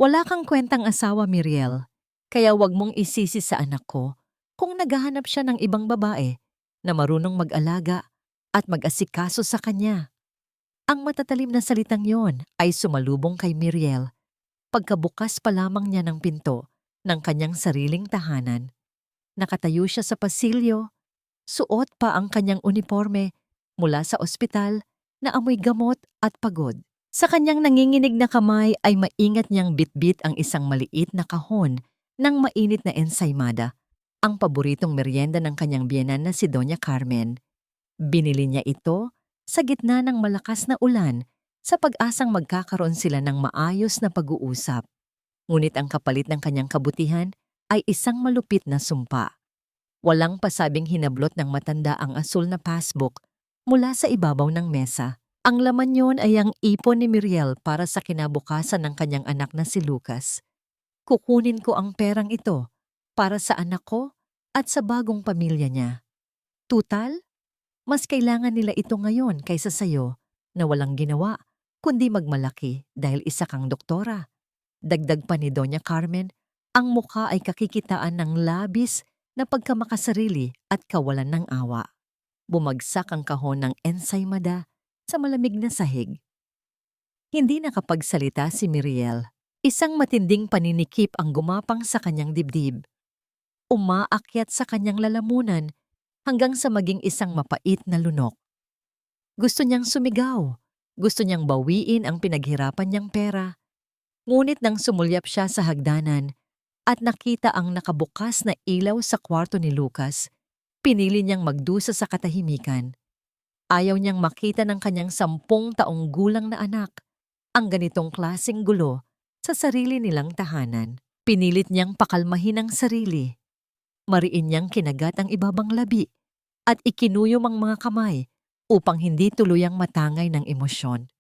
Wala kang kwentang asawa, Miriel. Kaya wag mong isisi sa anak ko kung naghahanap siya ng ibang babae na marunong mag-alaga at mag-asikaso sa kanya. Ang matatalim na salitang yon ay sumalubong kay Miriel pagkabukas pa lamang niya ng pinto ng kanyang sariling tahanan. Nakatayo siya sa pasilyo, suot pa ang kanyang uniforme mula sa ospital na amoy gamot at pagod. Sa kanyang nanginginig na kamay ay maingat niyang bitbit ang isang maliit na kahon ng mainit na ensaymada, ang paboritong merienda ng kanyang biyenan na si Doña Carmen. Binili niya ito sa gitna ng malakas na ulan sa pag-asang magkakaroon sila ng maayos na pag-uusap. Ngunit ang kapalit ng kanyang kabutihan ay isang malupit na sumpa. Walang pasabing hinablot ng matanda ang asul na passbook mula sa ibabaw ng mesa. Ang laman yon ay ang ipon ni Miriel para sa kinabukasan ng kanyang anak na si Lucas. Kukunin ko ang perang ito para sa anak ko at sa bagong pamilya niya. Tutal, mas kailangan nila ito ngayon kaysa sayo na walang ginawa kundi magmalaki dahil isa kang doktora. Dagdag pa ni Doña Carmen, ang mukha ay kakikitaan ng labis na pagkamakasarili at kawalan ng awa. Bumagsak ang kahon ng ensaymada sa malamig na sahig. Hindi nakapagsalita si Miriel. Isang matinding paninikip ang gumapang sa kanyang dibdib. Umaakyat sa kanyang lalamunan hanggang sa maging isang mapait na lunok. Gusto niyang sumigaw. Gusto niyang bawiin ang pinaghirapan niyang pera. Ngunit nang sumulyap siya sa hagdanan at nakita ang nakabukas na ilaw sa kwarto ni Lucas, pinili niyang magdusa sa katahimikan. Ayaw niyang makita ng kanyang 10 taong gulang na anak ang ganitong klaseng gulo sa sarili nilang tahanan. Pinilit niyang pakalmahin ang sarili. Mariin niyang kinagat ang ibabang labi at ikinuyom ang mga kamay upang hindi tuluyang matangay ng emosyon.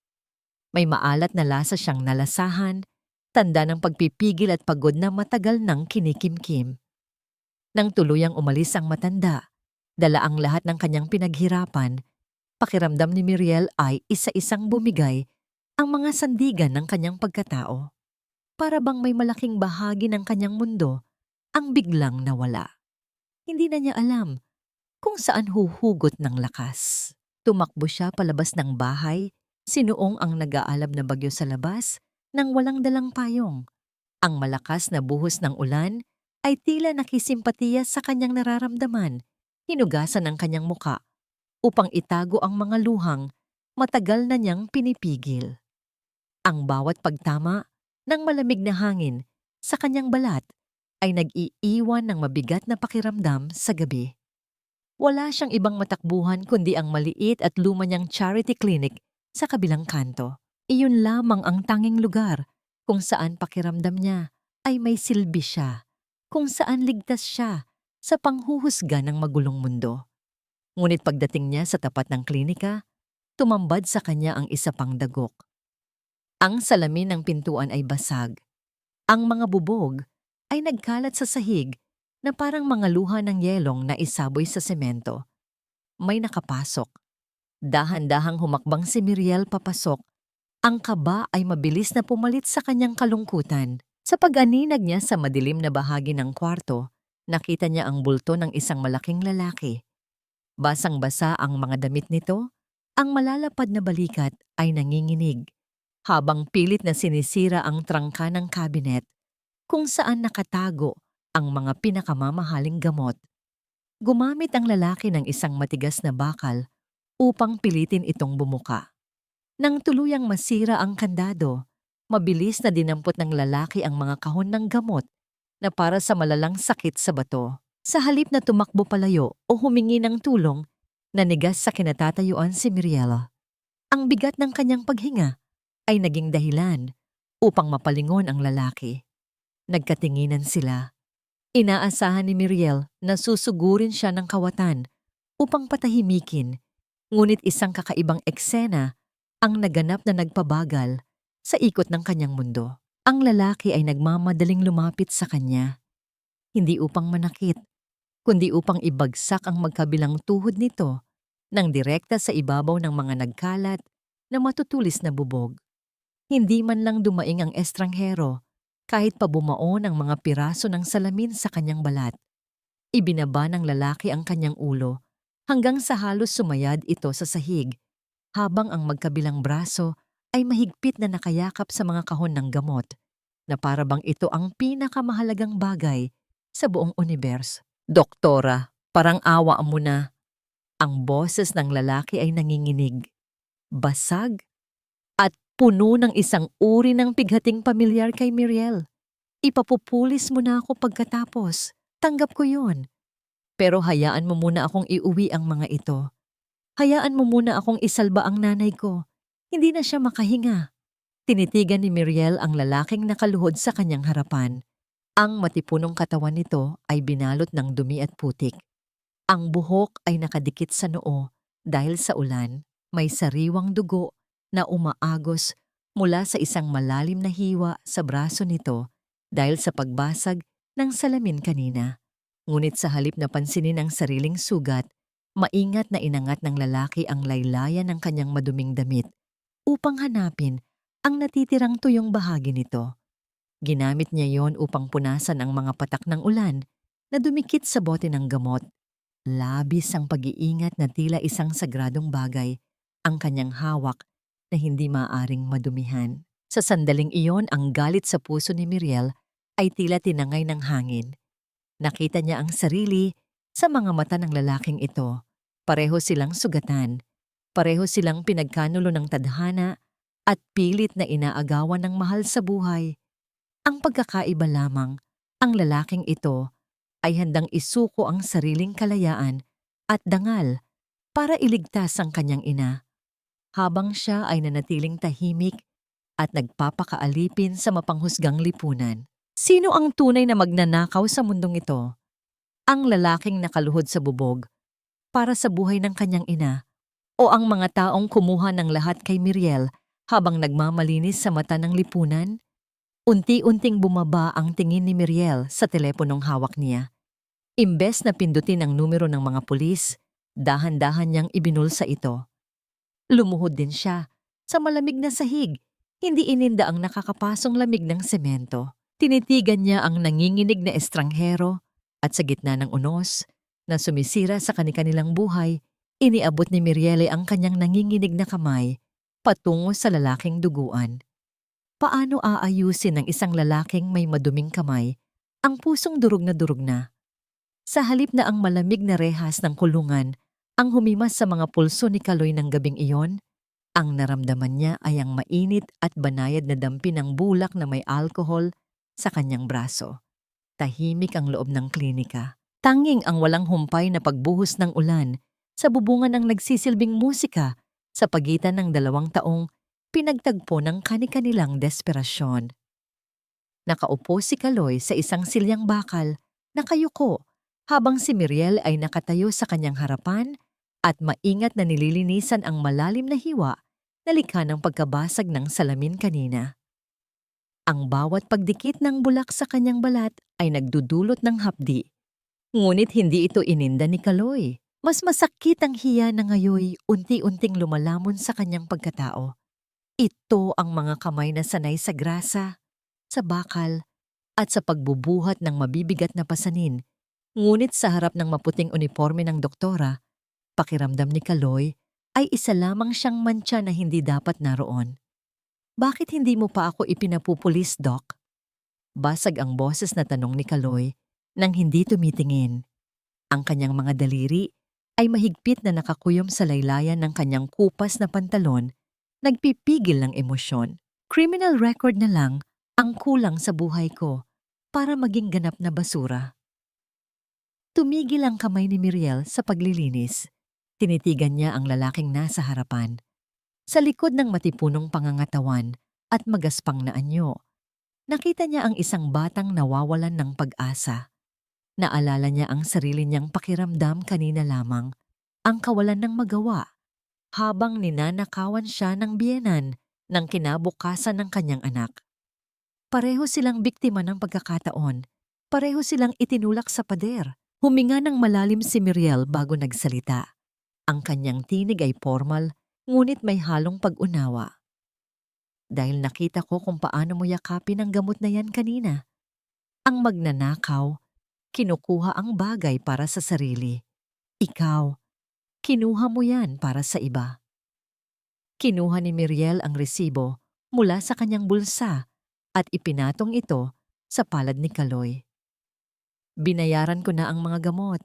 May maalat na lasa siyang nalasahan, tanda ng pagpipigil at pagod na matagal nang kinikimkim. Nang tuluyang umalis ang matanda, dala ang lahat ng kanyang pinaghirapan, pakiramdam ni Miriel ay isa-isang bumigay ang mga sandigan ng kanyang pagkatao. Para bang may malaking bahagi ng kanyang mundo ang biglang nawala. Hindi na niya alam kung saan huhugot ng lakas. Tumakbo siya palabas ng bahay, sinuong ang nag-aalab na bagyo sa labas nang walang dalang payong. Ang malakas na buhos ng ulan ay tila nakisimpatiya sa kanyang nararamdaman, hinugasan ang kanyang muka upang itago ang mga luhang matagal na niyang pinipigil. Ang bawat pagtama ng malamig na hangin sa kanyang balat ay nag-iiwan ng mabigat na pakiramdam sa gabi. Wala siyang ibang matakbuhan kundi ang maliit at luma niyang charity clinic sa kabilang kanto. Iyon lamang ang tanging lugar kung saan pakiramdam niya ay may silbi siya, kung saan ligtas siya sa panghuhusga ng magulong mundo. Ngunit pagdating niya sa tapat ng klinika, tumambad sa kanya ang isa pang dagok. Ang salamin ng pintuan ay basag. Ang mga bubog ay nagkalat sa sahig na parang mga luha ng yelong na isaboy sa semento. May nakapasok. Dahan-dahang humakbang si Miriel papasok. Ang kaba ay mabilis na pumalit sa kanyang kalungkutan. Sa pag-aninag niya sa madilim na bahagi ng kwarto, nakita niya ang bulto ng isang malaking lalaki. Basang-basa ang mga damit nito, ang malalapad na balikat ay nanginginig, habang pilit na sinisira ang trangka ng kabinet kung saan nakatago ang mga pinakamamahaling gamot. Gumamit ang lalaki ng isang matigas na bakal upang pilitin itong bumuka. Nang tuluyang masira ang kandado, mabilis na dinampot ng lalaki ang mga kahon ng gamot na para sa malalang sakit sa bato. Sa halip na tumakbo palayo o humingi ng tulong, nanigas sa kinatatayuan si Miriel. Ang bigat ng kanyang paghinga ay naging dahilan upang mapalingon ang lalaki. Nagkatinginan sila. Inaasahan ni Miriel na susugurin siya ng kawatan upang patahimikin, ngunit isang kakaibang eksena ang naganap na nagpabagal sa ikot ng kanyang mundo. Ang lalaki ay nagmamadaling lumapit sa kanya, hindi upang manakit, kundi upang ibagsak ang magkabilang tuhod nito nang direkta sa ibabaw ng mga nagkalat na matutulis na bubog. Hindi man lang dumaing ang estranghero kahit pa bumao ng mga piraso ng salamin sa kanyang balat. Ibinaba ng lalaki ang kanyang ulo hanggang sa halos sumayad ito sa sahig, habang ang magkabilang braso ay mahigpit na nakayakap sa mga kahon ng gamot, na para bang ito ang pinakamahalagang bagay sa buong universo. Doktora, parang awa mo na. Ang boses ng lalaki ay nanginginig, basag, at puno ng isang uri ng pighating pamilyar kay Miriel. Ipapupulis mo na ako pagkatapos. Tanggap ko yun. Pero hayaan mo muna akong iuwi ang mga ito. Hayaan mo muna akong isalba ang nanay ko. Hindi na siya makahinga. Tinitigan ni Miriel ang lalaking nakaluhod sa kanyang harapan. Ang matipunong katawan nito ay binalot ng dumi at putik. Ang buhok ay nakadikit sa noo dahil sa ulan. May sariwang dugo na umaagos mula sa isang malalim na hiwa sa braso nito dahil sa pagbasag ng salamin kanina. Ngunit sa halip na pansinin ang sariling sugat, maingat na inangat ng lalaki ang laylayan ng kanyang maduming damit upang hanapin ang natitirang tuyong bahagi nito. Ginamit niya yon upang punasan ang mga patak ng ulan na dumikit sa bote ng gamot. Labis ang pag-iingat na tila isang sagradong bagay ang kanyang hawak na hindi maaaring madumihan. Sa sandaling iyon, ang galit sa puso ni Miriel ay tila tinangay ng hangin. Nakita niya ang sarili sa mga mata ng lalaking ito. Pareho silang sugatan, pareho silang pinagkanulo ng tadhana at pilit na inaagawan ng mahal sa buhay. Ang pagkakaiba lamang, ang lalaking ito ay handang isuko ang sariling kalayaan at dangal para iligtas ang kanyang ina, habang siya ay nanatiling tahimik at nagpapakaalipin sa mapanghusgang lipunan. Sino ang tunay na magnanakaw sa mundong ito? Ang lalaking nakaluhod sa bubog para sa buhay ng kanyang ina, o ang mga taong kumuha ng lahat kay Miriel habang nagmamalinis sa mata ng lipunan? Unti-unting bumaba ang tingin ni Miriel sa teleponong hawak niya. Imbes na pindutin ang numero ng mga pulis, dahan-dahan niyang ibinulsa ito. Lumuhod din siya sa malamig na sahig, hindi ininda ang nakakapasong lamig ng semento. Tinitigan niya ang nanginginig na estranghero at sa gitna ng unos na sumisira sa kanilang buhay, iniabot ni Miriel ang kanyang nanginginig na kamay patungo sa lalaking duguan. Paano aayusin ng isang lalaking may maduming kamay ang pusong durog na? Sa halip na ang malamig na rehas ng kulungan ang humimas sa mga pulso ni Kaloy ng gabing iyon, ang naramdaman niya ay ang mainit at banayad na dampi ng bulak na may alkohol sa kanyang braso. Tahimik ang loob ng klinika. Tanging ang walang humpay na pagbuhos ng ulan sa bubungan ng nagsisilbing musika sa pagitan ng 2 taong pinagtagpo ng kani-kanilang desperasyon. Nakaupo si Kaloy sa isang silyang bakal, nakayuko, habang si Miriel ay nakatayo sa kanyang harapan at maingat na nililinisan ang malalim na hiwa na likha ng pagkabasag ng salamin kanina. Ang bawat pagdikit ng bulak sa kanyang balat ay nagdudulot ng hapdi. Ngunit hindi ito ininda ni Kaloy. Mas masakit ang hiya na ngayoy unti-unting lumalamon sa kanyang pagkatao. Ito ang mga kamay na sanay sa grasa, sa bakal, at sa pagbubuhat ng mabibigat na pasanin. Ngunit sa harap ng maputing uniforme ng doktora, pakiramdam ni Kaloy ay isa lamang siyang mantsa na hindi dapat naroon. Bakit hindi mo pa ako ipinapupulis, Doc? Basag ang boses na tanong ni Kaloy nang hindi tumitingin. Ang kanyang mga daliri ay mahigpit na nakakuyom sa laylayan ng kanyang kupas na pantalon, nagpipigil ng emosyon. Criminal record na lang ang kulang sa buhay ko para maging ganap na basura. Tumigil ang kamay ni Miriel sa paglilinis. Tinitigan niya ang lalaking nasa harapan. Sa likod ng matipunong pangangatawan at magaspang na anyo, nakita niya ang isang batang nawawalan ng pag-asa. Naalala niya ang sarili niyang pakiramdam kanina lamang, ang kawalan ng magawa, habang ninanakawan siya ng biyenan ng kinabukasan ng kanyang anak. Pareho silang biktima ng pagkakataon, pareho silang itinulak sa pader. Huminga ng malalim si Miriel bago nagsalita. Ang kanyang tinig ay formal, ngunit may halong pag-unawa. dahil nakita ko kung paano mo yakapin ang gamot na yan kanina. Ang magnanakaw, kinukuha ang bagay para sa sarili. Ikaw, kinuha mo yan para sa iba. Kinuha ni Miriel ang resibo mula sa kanyang bulsa at ipinatong ito sa palad ni Kaloy. Binayaran ko na ang mga gamot.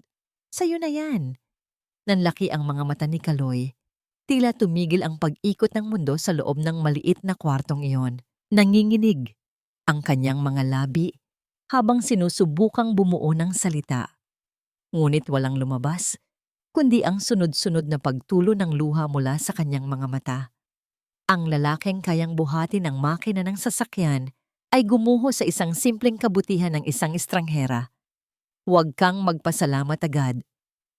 Sa'yo na yan. Nanlaki ang mga mata ni Kaloy. Tila tumigil ang pag-ikot ng mundo sa loob ng maliit na kwartong iyon. Nanginginig ang kanyang mga labi habang sinusubukang bumuo ng salita. Ngunit walang lumabas, kundi ang sunod-sunod na pagtulo ng luha mula sa kanyang mga mata. Ang lalaking kayang buhatin ang makina ng sasakyan ay gumuho sa isang simpleng kabutihan ng isang estranghera. Huwag kang magpasalamat agad,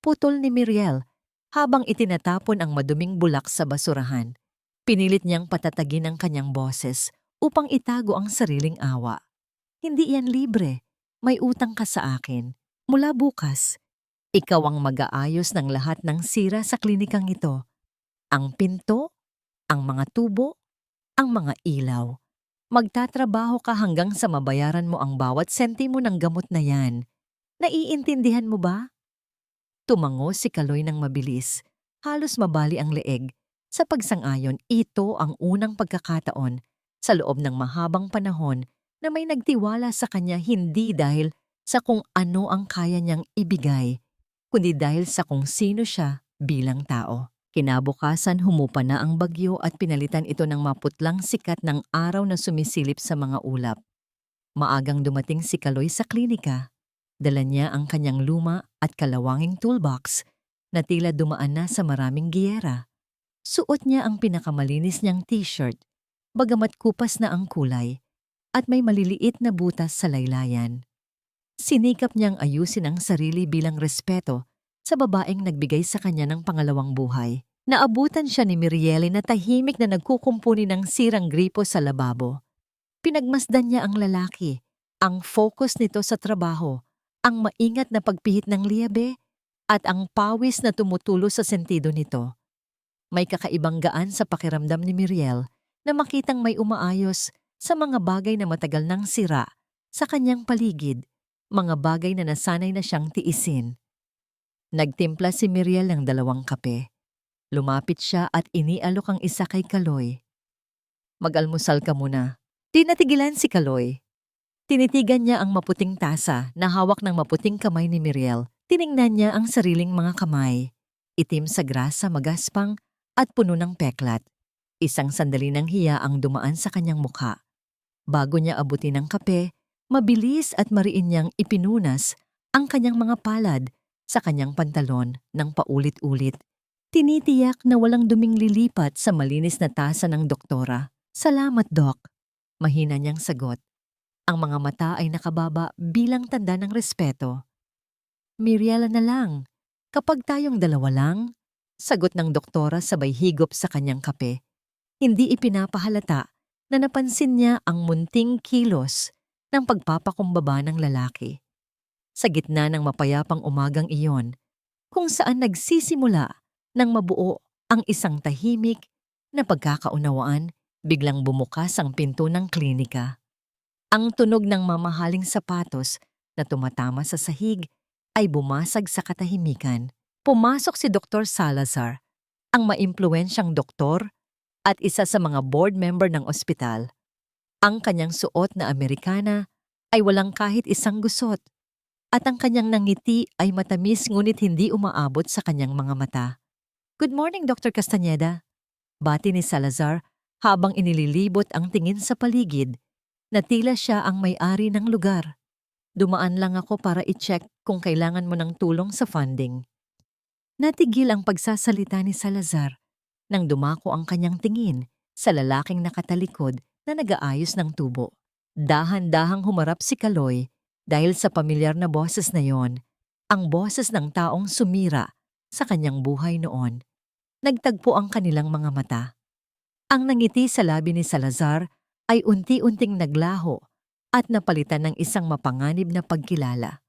putol ni Miriel habang itinatapon ang maduming bulak sa basurahan. Pinilit niyang patatagin ang kanyang boses upang itago ang sariling awa. Hindi yan libre. May utang ka sa akin. Mula bukas, ikaw ang mag-aayos ng lahat ng sira sa klinikang ito. Ang pinto, ang mga tubo, ang mga ilaw. Magtatrabaho ka hanggang sa mabayaran mo ang bawat sentimo ng gamot na yan. Naiintindihan mo ba? Tumango si Kaloy ng mabilis. Halos mabali ang leeg. Sa pagsang-ayon, ito ang unang pagkakataon sa loob ng mahabang panahon na may nagtiwala sa kanya hindi dahil sa kung ano ang kaya niyang ibigay, kundi dahil sa kung sino siya bilang tao. Kinabukasan humupa na ang bagyo at pinalitan ito ng maputlang sikat ng araw na sumisilip sa mga ulap. Maagang dumating si Kaloy sa klinika. Dala niya ang kanyang luma at kalawanging toolbox na tila dumaan na sa maraming giyera. Suot niya ang pinakamalinis niyang t-shirt, bagamat kupas na ang kulay, at may maliliit na butas sa laylayan. Sinikap niyang ayusin ang sarili bilang respeto sa babaeng nagbigay sa kanya ng pangalawang buhay. Naabutan siya ni Miriel na tahimik na nagkukumpuni ng sirang gripo sa lababo. Pinagmasdan niya ang lalaki, ang focus nito sa trabaho, ang maingat na pagpihit ng liyabe, at ang pawis na tumutulo sa sentido nito. May kakaibang gaan sa pakiramdam ni Miriel na makitang may umaayos sa mga bagay na matagal nang sira sa kanyang paligid, mga bagay na nasanay na siyang tiisin. Nagtimpla si Miriel ng 2 kape. Lumapit siya at inialok ang isa kay Kaloy. Mag-almusal ka muna. Di natigilan si Kaloy. Tinitigan niya ang maputing tasa na hawak ng maputing kamay ni Miriel. Tiningnan niya ang sariling mga kamay. Itim sa grasa, magaspang at puno ng peklat. Isang sandali ng hiya ang dumaan sa kanyang mukha. Bago niya abutin ang kape, mabilis at mariin niyang ipinunas ang kanyang mga palad sa kanyang pantalon ng paulit-ulit. Tinitiyak na walang duming lilipat sa malinis na tasa ng doktora. Salamat, Doc. Mahina niyang sagot. Ang mga mata ay nakababa bilang tanda ng respeto. Miriel na lang. Kapag tayong 2 lang, sagot ng doktora sabay higop sa kanyang kape. Hindi ipinapahalata na napansin niya ang munting kilos ng pagpapakumbaba ng lalaki. Sa gitna ng mapayapang umagang iyon, kung saan nagsisimula ng mabuo ang isang tahimik na pagkakaunawaan, biglang bumukas ang pinto ng klinika. Ang tunog ng mamahaling sapatos na tumatama sa sahig ay bumasag sa katahimikan. Pumasok si Dr. Salazar, ang maimpluwensyang doktor at isa sa mga board member ng ospital. Ang kanyang suot na Amerikana ay walang kahit isang gusot at ang kanyang nangiti ay matamis ngunit hindi umaabot sa kanyang mga mata. Good morning, Dr. Castañeda. Bati ni Salazar habang inililibot ang tingin sa paligid na tila siya ang may-ari ng lugar. Dumaan lang ako para i-check kung kailangan mo ng tulong sa funding. Natigil ang pagsasalita ni Salazar nang dumako ang kanyang tingin sa lalaking nakatalikod na nag-aayos ng tubo. Dahan-dahang humarap si Kaloy dahil sa pamilyar na boses na yon, ang boses ng taong sumira sa kanyang buhay noon. Nagtagpo ang kanilang mga mata. Ang nangiti sa labi ni Salazar ay unti-unting naglaho at napalitan ng isang mapanganib na pagkilala.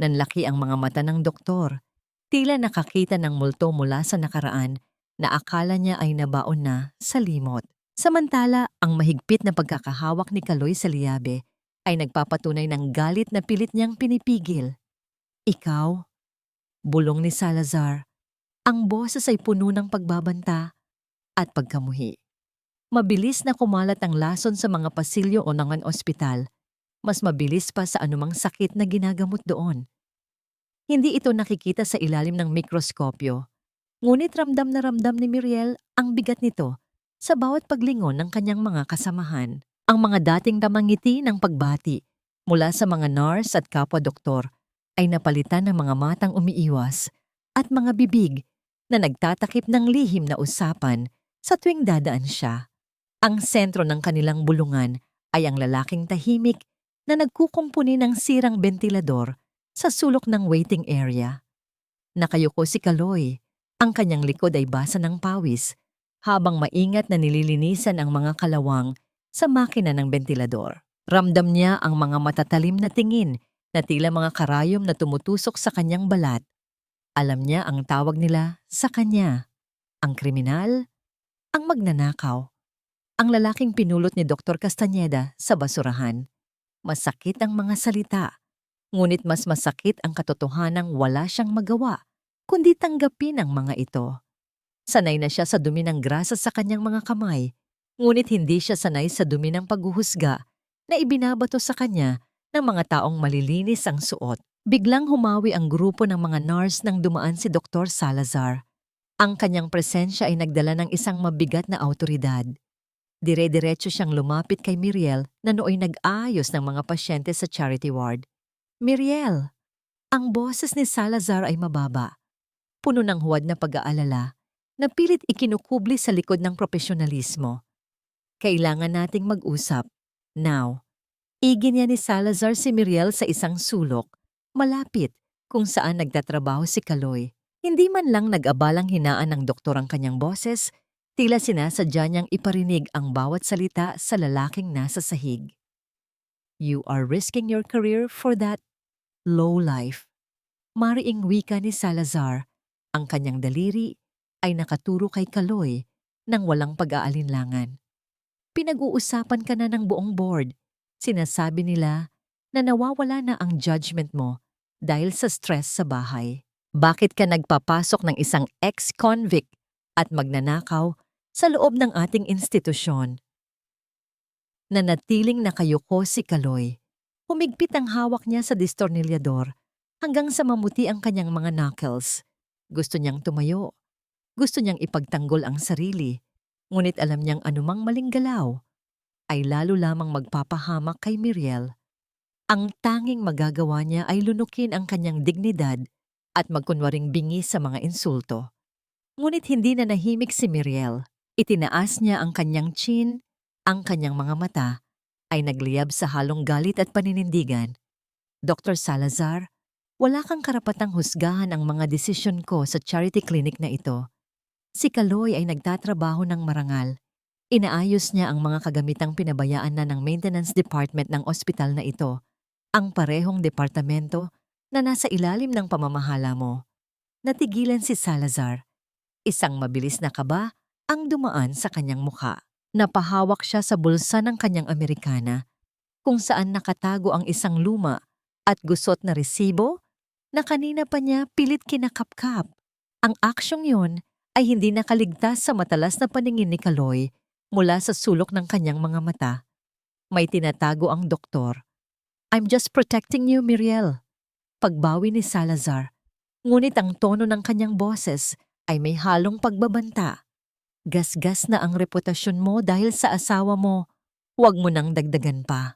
Nanlaki ang mga mata ng doktor, tila nakakita ng multo mula sa nakaraan na akala niya ay nabaon na sa limot. Samantala, ang mahigpit na pagkakahawak ni Kaloy sa liyabe ay nagpapatunay ng galit na pilit niyang pinipigil. Ikaw, bulong ni Salazar, ang boses ay puno ng pagbabanta at pagkamuhi. Mabilis na kumalat ang lason sa mga pasilyo o ng ospital, mas mabilis pa sa anumang sakit na ginagamot doon. Hindi ito nakikita sa ilalim ng mikroskopyo, ngunit ramdam na ramdam ni Miriel ang bigat nito sa bawat paglingon ng kanyang mga kasamahan. Ang mga dating tamangiti ng pagbati mula sa mga nurse at kapwa-doktor ay napalitan ng mga matang umiiwas at mga bibig na nagtatakip ng lihim na usapan sa tuwing dadaan siya. Ang sentro ng kanilang bulungan ay ang lalaking tahimik na nagkukumpuni ng sirang bentilador sa sulok ng waiting area. Nakayuko si Kaloy. Ang kanyang likod ay basa ng pawis habang maingat na nililinisan ang mga kalawang sa makina ng bentilador. Ramdam niya ang mga matatalim na tingin na tila mga karayom na tumutusok sa kanyang balat. Alam niya ang tawag nila sa kanya. Ang kriminal, ang magnanakaw, ang lalaking pinulot ni Dr. Castañeda sa basurahan. Masakit ang mga salita, ngunit mas masakit ang katotohanang wala siyang magawa kundi tanggapin ang mga ito. Sanay na siya sa dumi ng grasa sa kanyang mga kamay, ngunit hindi siya sanay sa dumi ng paghuhusga na ibinabato sa kanya ng mga taong malilinis ang suot. Biglang humawi ang grupo ng mga nurse nang dumaan si Dr. Salazar. Ang kanyang presensya ay nagdala ng isang mabigat na awtoridad. Dire-diretso siyang lumapit kay Miriel na nooy nag-aayos ng mga pasyente sa charity ward. Miriel! Ang boses ni Salazar ay mababa, puno ng huwad na pag-aalala, na pilit ikinukubli sa likod ng profesionalismo. Kailangan nating mag-usap. Now. Iginiya ni Salazar si Miriel sa isang sulok, malapit kung saan nagtatrabaho si Kaloy. Hindi man lang nag-abalang hinaan ng doktor ang kanyang boses, tila sinasadya niyang iparinig ang bawat salita sa lalaking nasa sahig. You are risking your career for that low life. Mariing wika ni Salazar, ang kanyang daliri ay nakaturo kay Kaloy nang walang pag-aalinlangan. Pinag-uusapan ka na ng buong board. Sinasabi nila na nawawala na ang judgment mo dahil sa stress sa bahay. Bakit ka nagpapasok ng isang ex-convict at magnanakaw sa loob ng ating institusyon? Nanatiling nakayuko si Kaloy. Humigpit ang hawak niya sa distornilyador hanggang sa mamuti ang kanyang mga knuckles. Gusto niyang tumayo. Gusto niyang ipagtanggol ang sarili. Ngunit alam niyang anumang maling galaw ay lalo lamang magpapahamak kay Miriel. Ang tanging magagawa niya ay lunukin ang kanyang dignidad at magkunwaring bingi sa mga insulto. Ngunit hindi na nahimik si Miriel. Itinaas niya ang kanyang chin, ang kanyang mga mata ay nagliyab sa halong galit at paninindigan. Dr. Salazar, wala kang karapatang husgahan ang mga desisyon ko sa charity clinic na ito. Si Kaloy ay nagtatrabaho ng marangal. Inaayos niya ang mga kagamitang pinabayaan na ng maintenance department ng ospital na ito, ang parehong departamento na nasa ilalim ng pamamahala mo. Natigilan si Salazar. Isang mabilis na kaba ang dumaan sa kanyang mukha. Napahawak siya sa bulsa ng kanyang Amerikana, kung saan nakatago ang isang luma at gusot na resibo na kanina pa niya pilit kinakapkap. Ang aksyong yon ay hindi nakaligtas sa matalas na paningin ni Kaloy mula sa sulok ng kanyang mga mata. May tinatago ang doktor. I'm just protecting you, Miriel. Pagbawi ni Salazar. Ngunit ang tono ng kanyang boses ay may halong pagbabanta. Gasgas na ang reputasyon mo dahil sa asawa mo. Huwag mo nang dagdagan pa.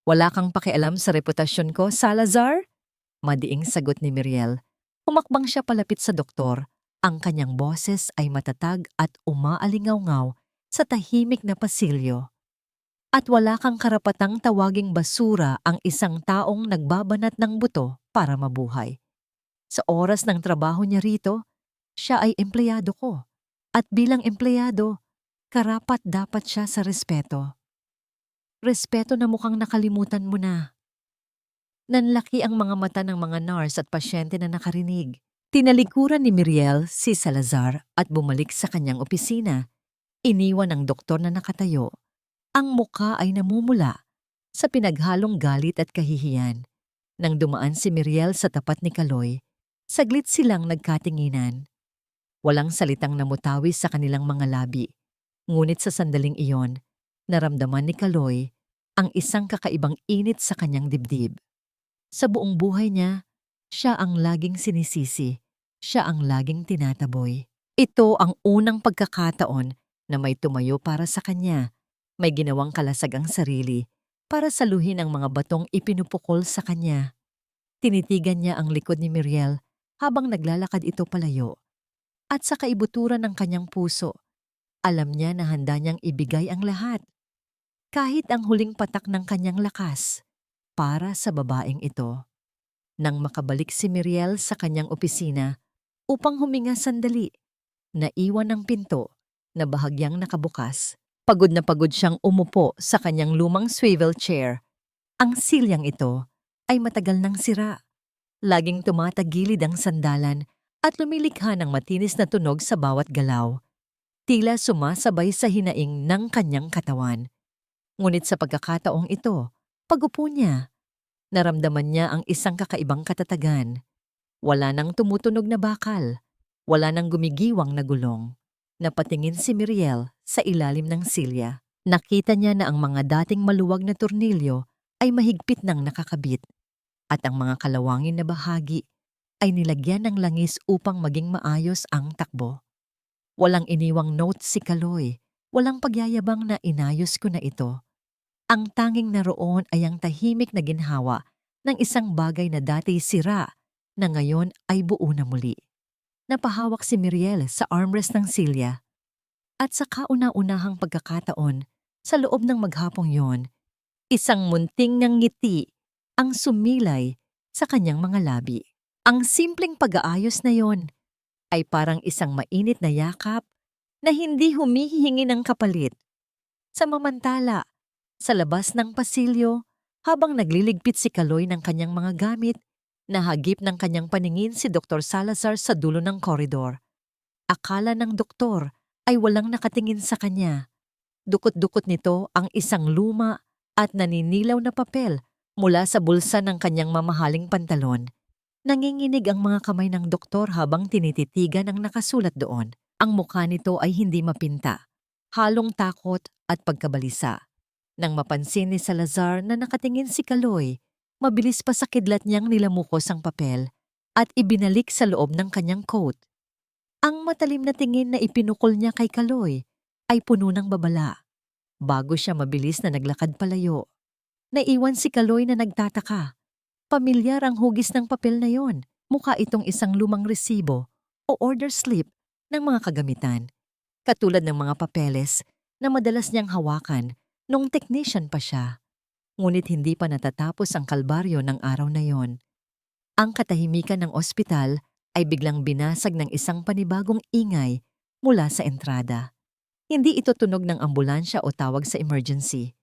Wala kang pakialam sa reputasyon ko, Salazar? Madiing sagot ni Miriel. Humakbang siya palapit sa doktor. Ang kanyang boses ay matatag at umaalingaw-ngaw sa tahimik na pasilyo. At wala kang karapatang tawaging basura ang isang taong nagbabanat ng buto para mabuhay. Sa oras ng trabaho niya rito, siya ay empleyado ko. At bilang empleyado, karapat-dapat siya sa respeto. Respeto na mukhang nakalimutan mo na. Nanlaki ang mga mata ng mga nurse at pasyente na nakarinig. Tinalikuran ni Miriel si Salazar at bumalik sa kanyang opisina. Iniwan ng doktor na nakatayo. Ang muka ay namumula sa pinaghalong galit at kahihiyan. Nang dumaan si Miriel sa tapat ni Kaloy, saglit silang nagkatinginan. Walang salitang namutawi sa kanilang mga labi. Ngunit sa sandaling iyon, naramdaman ni Kaloy ang isang kakaibang init sa kanyang dibdib. Sa buong buhay niya, siya ang laging sinisisi, siya ang laging tinataboy. Ito ang unang pagkakataon na may tumayo para sa kanya, may ginawang kalasag ang sarili para saluhin ang mga batong ipinupukol sa kanya. Tinitigan niya ang likod ni Miriel habang naglalakad ito palayo. At sa kaibuturan ng kanyang puso, alam niya na handa niyang ibigay ang lahat. Kahit ang huling patak ng kanyang lakas para sa babaeng ito. Nang makabalik si Miriel sa kanyang opisina upang huminga sandali, naiwan ang pinto na bahagyang nakabukas. Pagod na pagod siyang umupo sa kanyang lumang swivel chair. Ang silyang ito ay matagal nang sira. Laging tumatagilid ang sandalan at lumilikha ng matinis na tunog sa bawat galaw. Tila sumasabay sa hinaing ng kanyang katawan. Ngunit sa pagkakataong ito, pag-upo niya, naramdaman niya ang isang kakaibang katatagan. Wala nang tumutunog na bakal, wala nang gumigiwang na gulong. Napatingin si Miriel sa ilalim ng silya. Nakita niya na ang mga dating maluwag na tornilyo ay mahigpit nang nakakabit at ang mga kalawangin na bahagi ay nilagyan ng langis upang maging maayos ang takbo. Walang iniwang note si Kaloy, walang pagyayabang na inayos ko na ito. Ang tanging naroon ay ang tahimik na ginhawa ng isang bagay na dati sira na ngayon ay buo na muli. Napahawak si Miriel sa armrest ng silya at sa kauna-unahang pagkakataon sa loob ng maghapong yon, isang munting ng ngiti ang sumilay sa kanyang mga labi. Ang simpleng pag-aayos na yon ay parang isang mainit na yakap na hindi humihingi ng kapalit. Samantala, sa labas ng pasilyo, habang nagliligpit si Kaloy ng kanyang mga gamit, nahagip ng kanyang paningin si Dr. Salazar sa dulo ng koridor. Akala ng doktor ay walang nakatingin sa kanya. Dukot-dukot nito ang isang luma at naninilaw na papel mula sa bulsa ng kanyang mamahaling pantalon. Nanginginig ang mga kamay ng doktor habang tinititigan ang nakasulat doon. Ang mukha nito ay hindi mapinta, halong takot at pagkabalisa. Nang mapansin ni Salazar na nakatingin si Kaloy, mabilis pa sa kidlat niyang nilamukos ang papel at ibinalik sa loob ng kanyang coat. Ang matalim na tingin na ipinukol niya kay Kaloy ay puno ng babala. Bago siya mabilis na naglakad palayo, naiwan si Kaloy na nagtataka. Pamilyar ang hugis ng papel na yon. Mukha itong isang lumang resibo o order slip ng mga kagamitan. Katulad ng mga papeles na madalas niyang hawakan nung technician pa siya. Ngunit hindi pa natatapos ang kalbaryo ng araw na yon. Ang katahimikan ng ospital ay biglang binasag ng isang panibagong ingay mula sa entrada. Hindi ito tunog ng ambulansya o tawag sa emergency.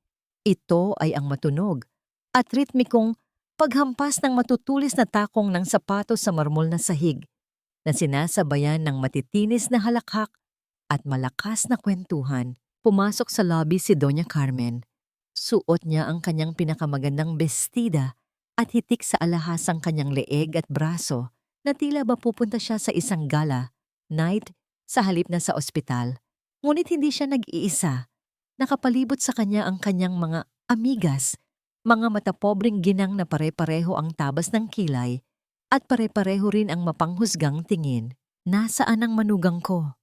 Ito ay ang matunog at ritmikong paghampas ng matutulis na takong ng sapatos sa marmol na sahig na sinasabayan ng matitinis na halakhak at malakas na kwentuhan. Pumasok sa lobby si Doña Carmen. Suot niya ang kanyang pinakamagandang bestida at hitik sa alahas ang kanyang leeg at braso na tila ba pupunta siya sa isang gala, night, sa halip na sa ospital. Ngunit hindi siya nag-iisa. Nakapalibot sa kanya ang kanyang mga amigas, mga matapobreng ginang na pare-pareho ang tabas ng kilay at pare-pareho rin ang mapanghusgang tingin. Nasaan ang manugang ko?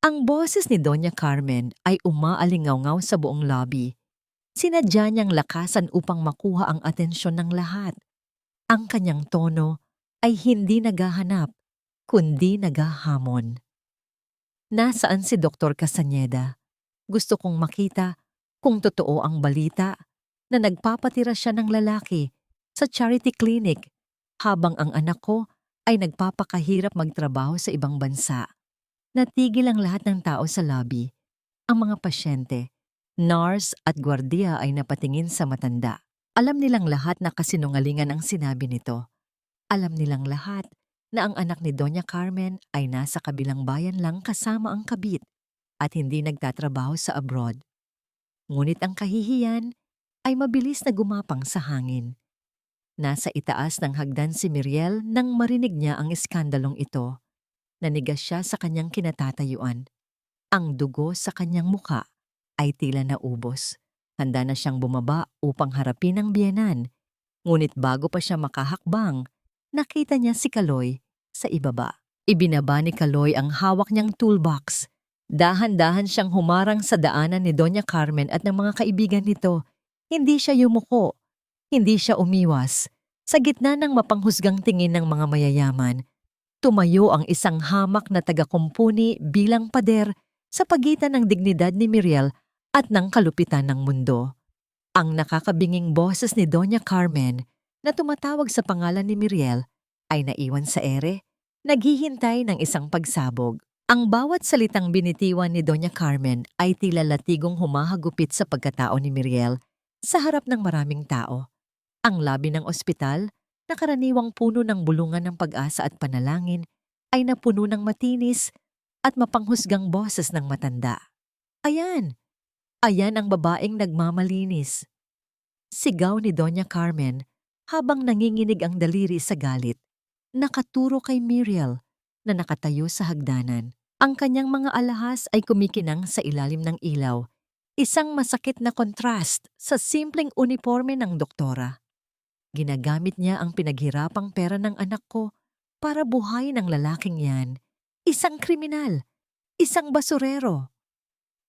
Ang boses ni Doña Carmen ay umaalingaw-ngaw sa buong lobby. Sinadya niyang lakasan upang makuha ang atensyon ng lahat. Ang kanyang tono ay hindi naghahanap, kundi naghahamon. Nasaan si Dr. Castañeda? Gusto kong makita kung totoo ang balita na nagpapatira siya ng lalaki sa charity clinic habang ang anak ko ay nagpapakahirap magtrabaho sa ibang bansa. Natigil ang lahat ng tao sa lobby. Ang mga pasyente, nurse at gwardiya ay napatingin sa matanda. Alam nilang lahat na kasinungalingan ang sinabi nito. Alam nilang lahat na ang anak ni Doña Carmen ay nasa kabilang bayan lang kasama ang kabit. at hindi nagtatrabaho sa abroad. Ngunit ang kahihiyan ay mabilis na gumapang sa hangin. Nasa itaas ng hagdan si Miriel nang marinig niya ang iskandalong ito. Nanigas siya sa kanyang kinatatayuan. Ang dugo sa kanyang muka ay tila naubos. Handa na siyang bumaba upang harapin ang biyenan. Ngunit bago pa siya makahakbang, nakita niya si Kaloy sa ibaba. Ibinaba ni Kaloy ang hawak niyang toolbox. Dahan-dahan siyang humarang sa daanan ni Doña Carmen at ng mga kaibigan nito. Hindi siya yumuko. Hindi siya umiwas. Sa gitna ng mapanghusgang tingin ng mga mayayaman, tumayo ang isang hamak na taga-kumpuni bilang pader sa pagitan ng dignidad ni Miriel at ng kalupitan ng mundo. Ang nakakabinging boses ni Doña Carmen na tumatawag sa pangalan ni Miriel ay naiwan sa ere, naghihintay ng isang pagsabog. Ang bawat salitang binitiwan ni Doña Carmen ay tila latigong humahagupit sa pagkatao ni Miriel sa harap ng maraming tao. Ang labi ng ospital, na karaniwang puno ng bulungan ng pag-asa at panalangin, ay napuno ng matinis at mapanghusgang boses ng matanda. Ayan! Ayan ang babaeng nagmamalinis. Sigaw ni Doña Carmen habang nanginginig ang daliri sa galit. Nakaturo kay Miriel na nakatayo sa hagdanan. Ang kanyang mga alahas ay kumikinang sa ilalim ng ilaw. Isang masakit na kontrast sa simpleng uniforme ng doktora. Ginagamit niya ang pinaghirapang pera ng anak ko para buhayin ang lalaking yan. Isang kriminal, isang basurero.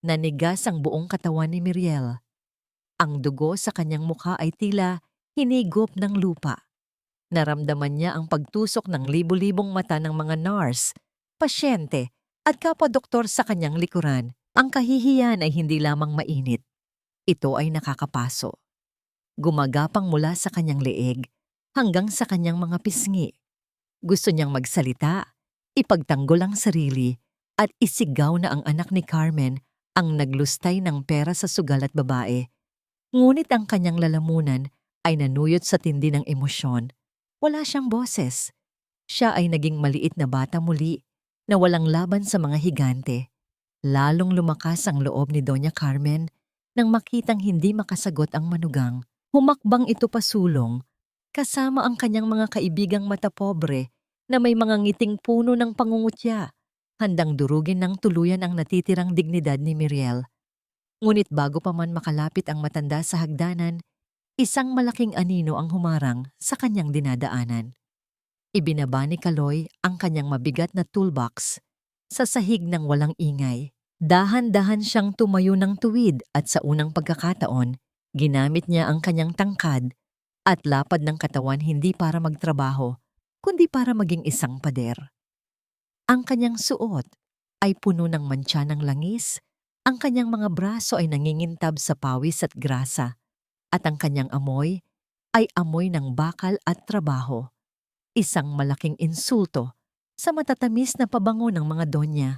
Nanigas ang buong katawan ni Miriel. Ang dugo sa kanyang mukha ay tila hinigop ng lupa. Naramdaman niya ang pagtusok ng libu-libong mata ng mga nurse, pasyente at kapwa-doktor sa kanyang likuran. Ang kahihiyan ay hindi lamang mainit. Ito ay nakakapaso. Gumagapang mula sa kanyang leeg hanggang sa kanyang mga pisngi. Gusto niyang magsalita, ipagtanggol ang sarili at isigaw na ang anak ni Carmen ang naglustay ng pera sa sugal at babae. Ngunit ang kanyang lalamunan ay nanuyot sa tindi ng emosyon. Wala siyang boses. Siya ay naging maliit na bata muli na walang laban sa mga higante. Lalong lumakas ang loob ni Doña Carmen nang makitang hindi makasagot ang manugang. Humakbang ito pasulong, kasama ang kanyang mga kaibigang matapobre na may mga ngiting puno ng pangungutya, handang durugin ng tuluyan ang natitirang dignidad ni Miriel. Ngunit bago pa man makalapit ang matanda sa hagdanan, isang malaking anino ang humarang sa kanyang dinadaanan. Ibinaba ni Kaloy ang kanyang mabigat na toolbox sa sahig ng walang ingay. Dahan-dahan siyang tumayo ng tuwid at sa unang pagkakataon, ginamit niya ang kanyang tangkad at lapad ng katawan hindi para magtrabaho, kundi para maging isang pader. Ang kanyang suot ay puno ng mantsa ng langis, ang kanyang mga braso ay nangingintab sa pawis at grasa, at ang kanyang amoy ay amoy ng bakal at trabaho. Isang malaking insulto sa matatamis na pabango ng mga donya.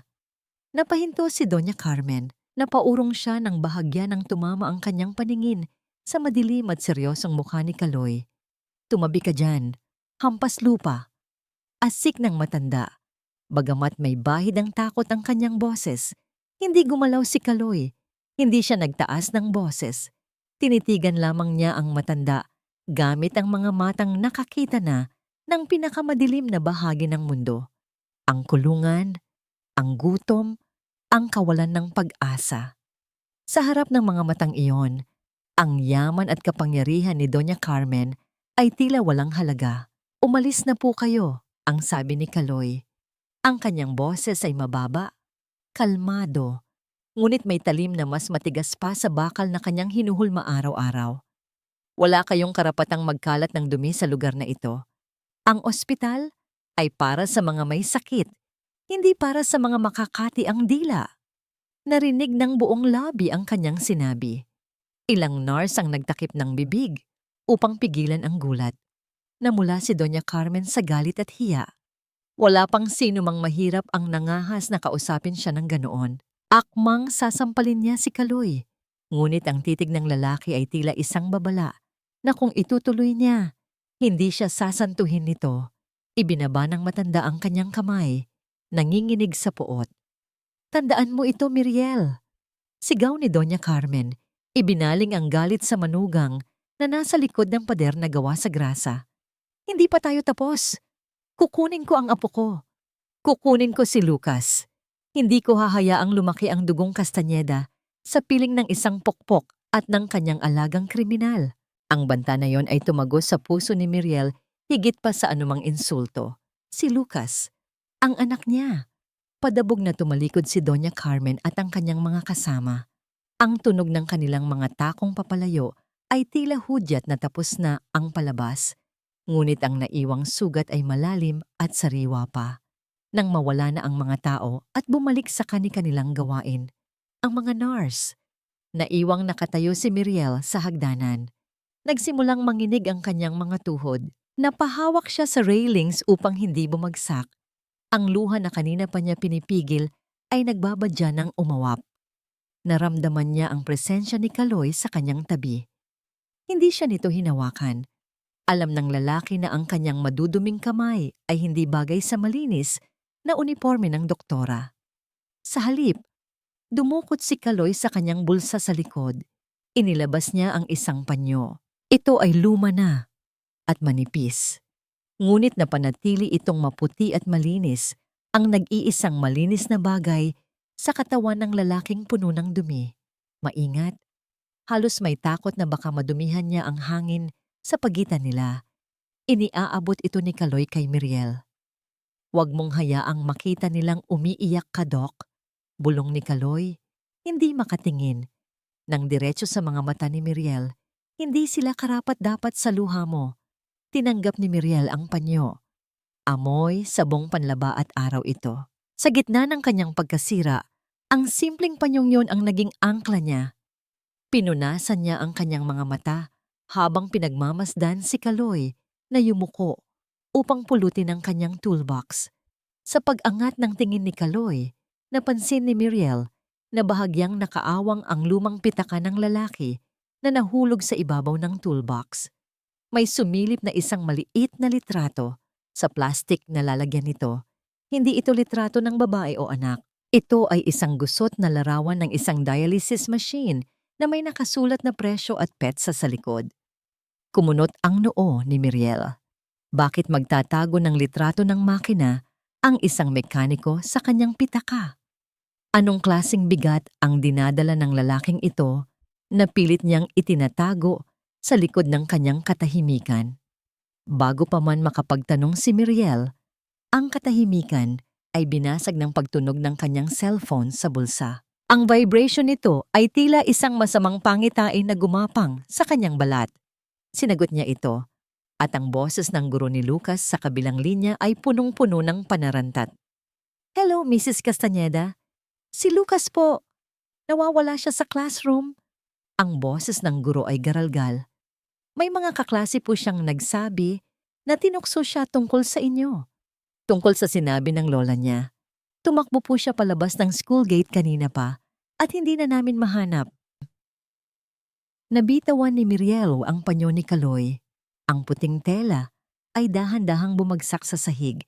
Napahinto si Doña Carmen. Napaurong siya ng bahagya ng tumama ang kanyang paningin sa madilim at seryosong mukha ni Kaloy. Tumabi ka dyan, hampas lupa. Asik ng matanda. Bagamat may bahid ang takot ang kanyang boses, hindi gumalaw si Kaloy. Hindi siya nagtaas ng boses. Tinitigan lamang niya ang matanda gamit ang mga matang nakakita na ng pinakamadilim na bahagi ng mundo. Ang kulungan, ang gutom, ang kawalan ng pag-asa. Sa harap ng mga matang iyon, ang yaman at kapangyarihan ni Doña Carmen ay tila walang halaga. Umalis na po kayo, ang sabi ni Kaloy. Ang kanyang boses ay mababa, kalmado, ngunit may talim na mas matigas pa sa bakal na kanyang hinuhulma araw-araw. Wala kayong karapatang magkalat ng dumi sa lugar na ito. Ang ospital ay para sa mga may sakit, hindi para sa mga makakati ang dila. Narinig ng buong labi ang kanyang sinabi. Ilang nurse ang nagtakip ng bibig upang pigilan ang gulat. Namula si Doña Carmen sa galit at hiya. Wala pang sino mang mahirap ang nangahas na kausapin siya ng ganoon. Akmang sasampalin niya si Kaloy. Ngunit ang titig ng lalaki ay tila isang babala na kung itutuloy niya, hindi siya sasantuhin nito. Ibinaba ng matanda ang kanyang kamay, nanginginig sa puot. Tandaan mo ito, Miriel. Sigaw ni Doña Carmen. Ibinaling ang galit sa manugang na nasa likod ng pader na gawa sa grasa. Hindi pa tayo tapos. Kukunin ko ang apo ko. Kukunin ko si Lucas. Hindi ko hahayaang lumaki ang dugong Castañeda sa piling ng isang pokpok at ng kanyang alagang kriminal. Ang banta na yon ay tumagos sa puso ni Miriel higit pa sa anumang insulto. Si Lucas, ang anak niya. Padabog na tumalikod si Doña Carmen at ang kanyang mga kasama. Ang tunog ng kanilang mga takong papalayo ay tila hudyat na tapos na ang palabas. Ngunit ang naiwang sugat ay malalim at sariwa pa. Nang mawala na ang mga tao at bumalik sa kani-kanilang gawain. Ang mga nurse. Naiwang nakatayo si Miriel sa hagdanan. Nagsimulang manginig ang kanyang mga tuhod. Napahawak siya sa railings upang hindi bumagsak. Ang luha na kanina pa niya pinipigil ay nagbabadya ng umawap. Naramdaman niya ang presensya ni Kaloy sa kanyang tabi. Hindi siya nito hinawakan. Alam ng lalaki na ang kanyang maduduming kamay ay hindi bagay sa malinis na uniforme ng doktora. Sa halip, dumukot si Kaloy sa kanyang bulsa sa likod. Inilabas niya ang isang panyo. Ito ay luma na at manipis. Ngunit napanatili itong maputi at malinis, ang nag-iisang malinis na bagay sa katawan ng lalaking puno ng dumi. Maingat, halos may takot na baka madumihan niya ang hangin sa pagitan nila. Iniaabot ito ni Kaloy kay Miriel. Huwag mong hayaang makita nilang umiiyak ka, Dok. Bulong ni Kaloy, hindi makatingin. Nang diretso sa mga mata ni Miriel, hindi sila karapat-dapat sa luha mo. Tinanggap ni Miriel ang panyo. Amoy, sabong panlaba at araw ito. Sa gitna ng kanyang pagkasira, ang simpleng panyong yon ang naging angkla niya. Pinunasan niya ang kanyang mga mata habang pinagmamasdan si Kaloy na yumuko upang pulutin ang kanyang toolbox. Sa pag-angat ng tingin ni Kaloy, napansin ni Miriel na bahagyang nakaawang ang lumang pitaka ng lalaki na nahulog sa ibabaw ng toolbox. May sumilip na isang maliit na litrato sa plastik na lalagyan nito. Hindi ito litrato ng babae o anak. Ito ay isang gusot na larawan ng isang dialysis machine na may nakasulat na presyo at petsa sa likod. Kumunot ang noo ni Miriel. Bakit magtatago ng litrato ng makina ang isang mekaniko sa kanyang pitaka? Anong klaseng bigat ang dinadala ng lalaking ito na pilit niyang itinatago sa likod ng kanyang katahimikan? Bago pa man makapagtanong si Miriel, ang katahimikan ay binasag ng pagtunog ng kanyang cellphone sa bulsa. Ang vibration nito ay tila isang masamang pangitain na gumapang sa kanyang balat. Sinagot niya ito, at ang boses ng guro ni Lucas sa kabilang linya ay punong-puno ng panarantat. Hello, Mrs. Castañeda. Si Lucas po. Nawawala siya sa classroom. Ang boses ng guro ay garalgal. May mga kaklase po siyang nagsabi na tinukso siya tungkol sa inyo. Tungkol sa sinabi ng lola niya. Tumakbo po siya palabas ng school gate kanina pa at hindi na namin mahanap. Nabitawan ni Miriel ang panyo ni Kaloy. Ang puting tela ay dahan-dahang bumagsak sa sahig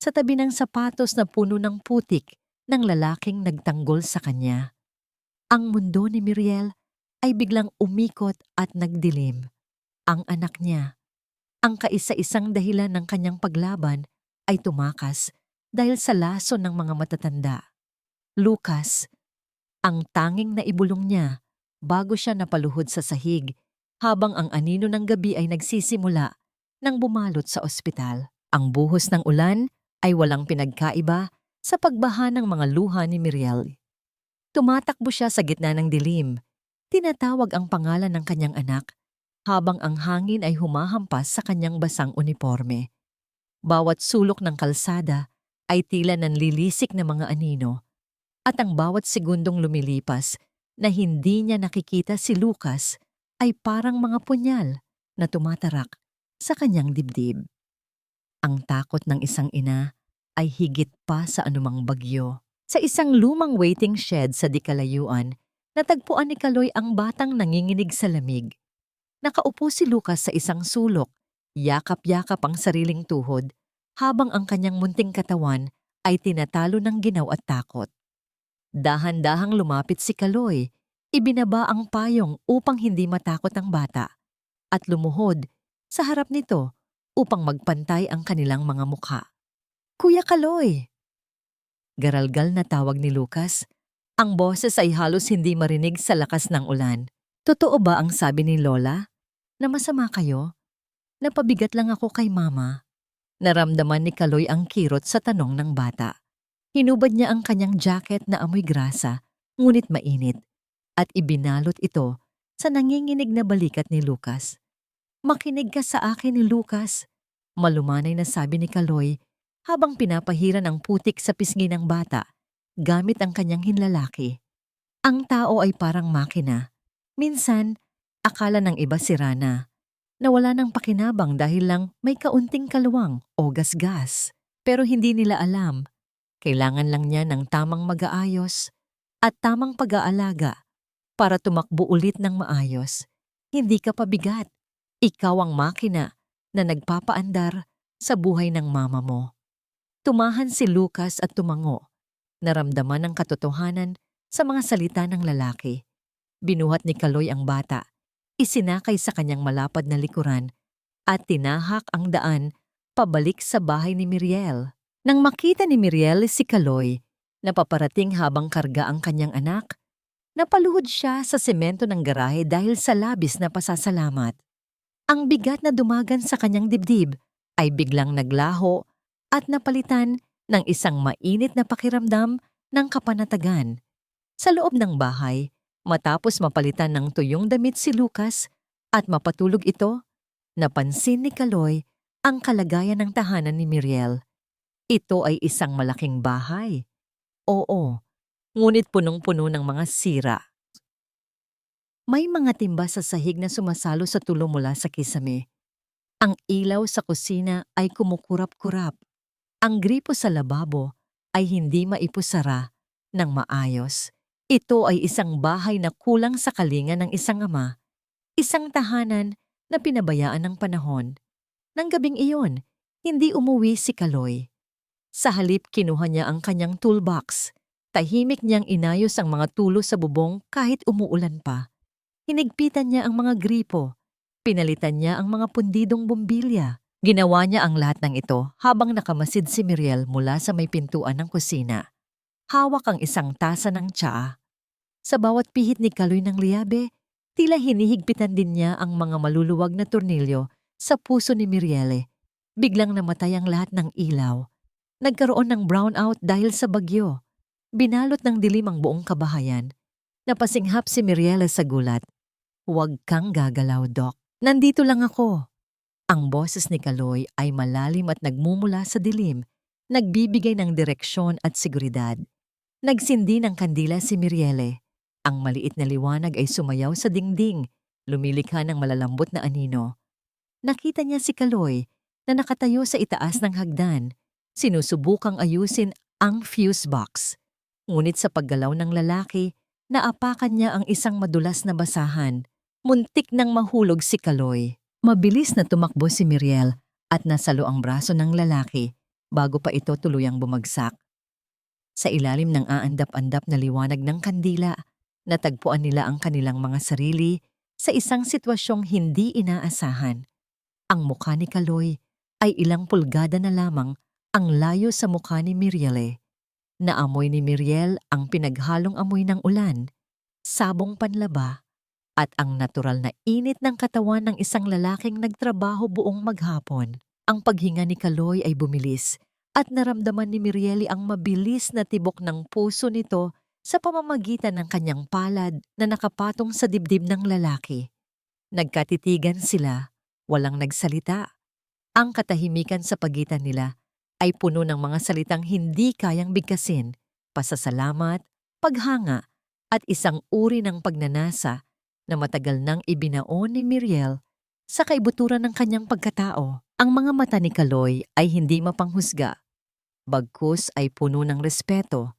sa tabi ng sapatos na puno ng putik ng lalaking nagtanggol sa kanya. Ang mundo ni Miriel ay biglang umikot at nagdilim. Ang anak niya, ang kaisa-isang dahilan ng kanyang paglaban, ay tumakas dahil sa laso ng mga matatanda. Lucas, ang tanging naibulong niya bago siya napaluhod sa sahig habang ang anino ng gabi ay nagsisimula nang bumalot sa ospital. Ang buhos ng ulan ay walang pinagkaiba sa pagbaha ng mga luha ni Miriel. Tumatakbo siya sa gitna ng dilim. Tinatawag ang pangalan ng kanyang anak habang ang hangin ay humahampas sa kanyang basang uniforme. Bawat sulok ng kalsada ay tila nanlilisik na mga anino at ang bawat segundong lumilipas na hindi niya nakikita si Lucas ay parang mga punyal na tumatarak sa kanyang dibdib. Ang takot ng isang ina ay higit pa sa anumang bagyo. Sa isang lumang waiting shed sa dikalayuan, natagpuan ni Kaloy ang batang nanginginig sa lamig. Nakaupo si Lucas sa isang sulok, yakap-yakap ang sariling tuhod, habang ang kanyang munting katawan ay tinatalo ng ginaw at takot. Dahan-dahang lumapit si Kaloy, ibinaba ang payong upang hindi matakot ang bata, at lumuhod sa harap nito upang magpantay ang kanilang mga mukha. "Kuya Kaloy!" Garalgal na tawag ni Lucas. Ang boses ay halos hindi marinig sa lakas ng ulan. "Totoo ba ang sabi ni Lola? Na masama kayo? Napabigat lang ako kay Mama." Naramdaman ni Kaloy ang kirot sa tanong ng bata. Hinubad niya ang kanyang jacket na amoy grasa, ngunit mainit, at ibinalot ito sa nanginginig na balikat ni Lucas. "Makinig ka sa akin, Lucas," malumanay na sabi ni Kaloy habang pinapahiran ang putik sa pisngi ng bata gamit ang kanyang hinlalaki. Ang tao ay parang makina. Minsan, akala ng iba sira na wala ng pakinabang dahil lang may kaunting kalawang o gasgas. Pero hindi nila alam, kailangan lang niya ng tamang mag-aayos at tamang pag-aalaga para tumakbo ulit ng maayos. Hindi ka pabigat. Ikaw ang makina na nagpapaandar sa buhay ng mama mo. Tumahan si Lucas at tumango. Naramdaman ang katotohanan sa mga salita ng lalaki. Binuhat ni Kaloy ang bata, isinakay sa kanyang malapad na likuran at tinahak ang daan pabalik sa bahay ni Miriel. Nang makita ni Miriel si Kaloy na paparating habang karga ang kanyang anak, napaluhod siya sa semento ng garahe dahil sa labis na pasasalamat. Ang bigat na dumagan sa kanyang dibdib ay biglang naglaho at napalitan ng isang mainit na pakiramdam ng kapanatagan. Sa loob ng bahay, matapos mapalitan ng tuyong damit si Lucas at mapatulog ito, napansin ni Kaloy ang kalagayan ng tahanan ni Miriel. Ito ay isang malaking bahay. Oo, ngunit punong-puno ng mga sira. May mga timba sa sahig na sumasalo sa tulo mula sa kisame. Ang ilaw sa kusina ay kumukurap-kurap. Ang gripo sa lababo ay hindi maipusara ng maayos. Ito ay isang bahay na kulang sa kalinga ng isang ama, isang tahanan na pinabayaan ng panahon. Nang gabing iyon, hindi umuwi si Kaloy. Sa halip kinuha niya ang kanyang toolbox. Tahimik niyang inayos ang mga tulo sa bubong kahit umuulan pa. Hinigpitan niya ang mga gripo. Pinalitan niya ang mga pundidong bumbilya. Ginawa niya ang lahat ng ito habang nakamasid si Miriel mula sa may pintuan ng kusina. Hawak ang isang tasa ng tsaa. Sa bawat pihit ni Kaloy ng liyabe, tila hinihigpitan din niya ang mga maluluwag na tornilyo sa puso ni Miriele. Biglang namatay ang lahat ng ilaw. Nagkaroon ng brownout dahil sa bagyo. Binalot ng dilim ang buong kabahayan. Napasinghap si Miriele sa gulat. "Huwag kang gagalaw, Doc. Nandito lang ako." Ang boses ni Kaloy ay malalim at nagmumula sa dilim, nagbibigay ng direksyon at seguridad. Nagsindi ng kandila si Miriele. Ang maliit na liwanag ay sumayaw sa dingding, lumilikha ng malalambot na anino. Nakita niya si Kaloy na nakatayo sa itaas ng hagdan. Sinusubukang ayusin ang fuse box. Ngunit sa paggalaw ng lalaki, naapakan niya ang isang madulas na basahan. Muntik nang mahulog si Kaloy. Mabilis na tumakbo si Miriel at nasalo ang braso ng lalaki bago pa ito tuluyang bumagsak. Sa ilalim ng aandap-andap na liwanag ng kandila, natagpuan nila ang kanilang mga sarili sa isang sitwasyong hindi inaasahan. Ang mukha ni Kaloy ay ilang pulgada na lamang ang layo sa mukha ni Miriele. Naamoy ni Miriel ang pinaghalong amoy ng ulan, sabong panlaba, at ang natural na init ng katawan ng isang lalaking nagtrabaho buong maghapon. Ang paghinga ni Kaloy ay bumilis at naramdaman ni Mirieli ang mabilis na tibok ng puso nito sa pamamagitan ng kanyang palad na nakapatong sa dibdib ng lalaki. Nagkatitigan sila, walang nagsalita. Ang katahimikan sa pagitan nila ay puno ng mga salitang hindi kayang bigkasin, pasasalamat, paghanga, at isang uri ng pagnanasa na matagal nang ibinaon ni Miriel sa kaibuturan ng kanyang pagkatao. Ang mga mata ni Kaloy ay hindi mapanghusga, bagkus ay puno ng respeto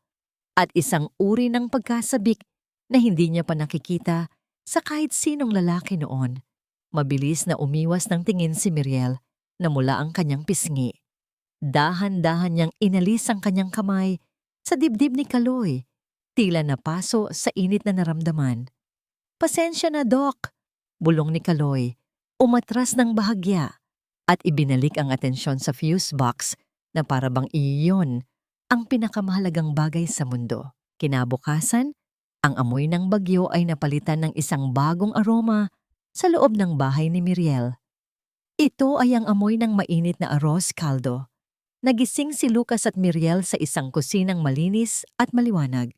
at isang uri ng pagkasabik na hindi niya pa nakikita sa kahit sinong lalaki noon. Mabilis na umiwas ng tingin si Miriel na mula ang kanyang pisngi. Dahan-dahan niyang inalis ang kanyang kamay sa dibdib ni Kaloy tila napaso sa init na naramdaman. "Pasensya na, Doc," bulong ni Kaloy. Umatras ng bahagya at ibinalik ang atensyon sa fuse box na para bang iyon ang pinakamahalagang bagay sa mundo. Kinabukasan, ang amoy ng bagyo ay napalitan ng isang bagong aroma sa loob ng bahay ni Miriel. Ito ay ang amoy ng mainit na arroz caldo. Nagising si Lucas at Miriel sa isang kusinang malinis at maliwanag.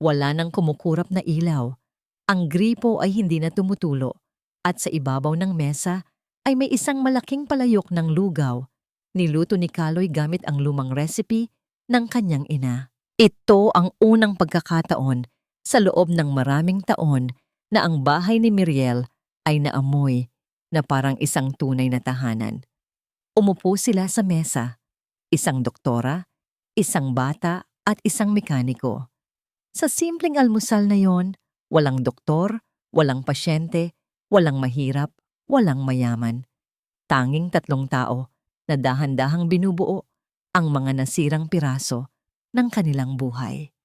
Wala nang kumukurap na ilaw. Ang gripo ay hindi na tumutulo at sa ibabaw ng mesa ay may isang malaking palayok ng lugaw. Niluto ni Kaloy gamit ang lumang recipe ng kanyang ina. Ito ang unang pagkakataon sa loob ng maraming taon na ang bahay ni Miriel ay naamoy na parang isang tunay na tahanan. Umupo sila sa mesa, isang doktora, isang bata at isang mekaniko. Sa simpleng almusal na yon, walang doktor, walang pasyente, walang mahirap, walang mayaman. Tanging tatlong tao na dahan-dahang binubuo ang mga nasirang piraso ng kanilang buhay.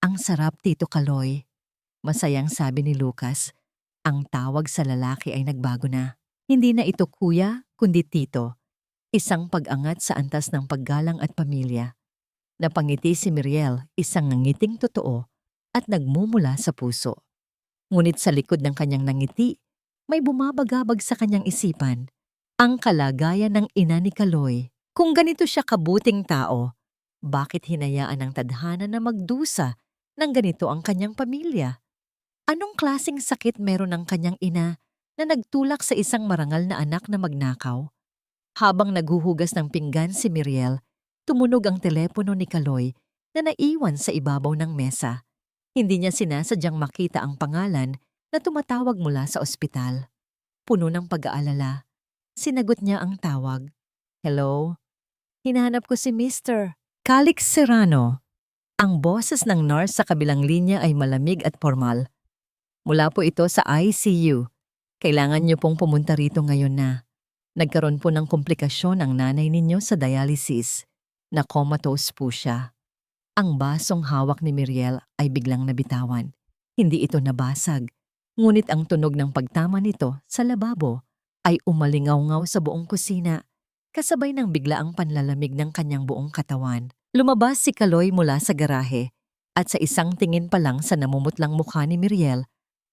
"Ang sarap, Tito Kaloy," masayang sabi ni Lucas. Ang tawag sa lalaki ay nagbago na. Hindi na ito kuya, kundi tito. Isang pag-angat sa antas ng paggalang at pamilya. Napangiti si Miriel, isang nangiting totoo at nagmumula sa puso. Ngunit sa likod ng kanyang nangiti, may bumabagabag sa kanyang isipan. Ang kalagayan ng ina ni Kaloy. Kung ganito siya kabuting tao, bakit hinayaan ng tadhana na magdusa ng ganito ang kanyang pamilya? Anong klaseng sakit meron ng kanyang ina na nagtulak sa isang marangal na anak na magnakaw? Habang naghuhugas ng pinggan si Miriel, tumunog ang telepono ni Kaloy na naiwan sa ibabaw ng mesa. Hindi niya sinasadyang makita ang pangalan na tumatawag mula sa ospital. Puno ng pag-aalala, sinagot niya ang tawag. "Hello? Hinahanap ko si Mr. Calix Serrano." Ang boses ng nurse sa kabilang linya ay malamig at formal. "Mula po ito sa ICU. Kailangan niyo pong pumunta rito ngayon na. Nagkaroon po ng komplikasyon ang nanay ninyo sa dialysis. Na comatose po siya." Ang basong hawak ni Miriel ay biglang nabitawan. Hindi ito nabasag. Ngunit ang tunog ng pagtama nito sa lababo ay umalingaw-ngaw sa buong kusina, kasabay ng biglaang panlalamig ng kanyang buong katawan. Lumabas si Kaloy mula sa garahe at sa isang tingin pa lang sa namumutlang mukha ni Miriel,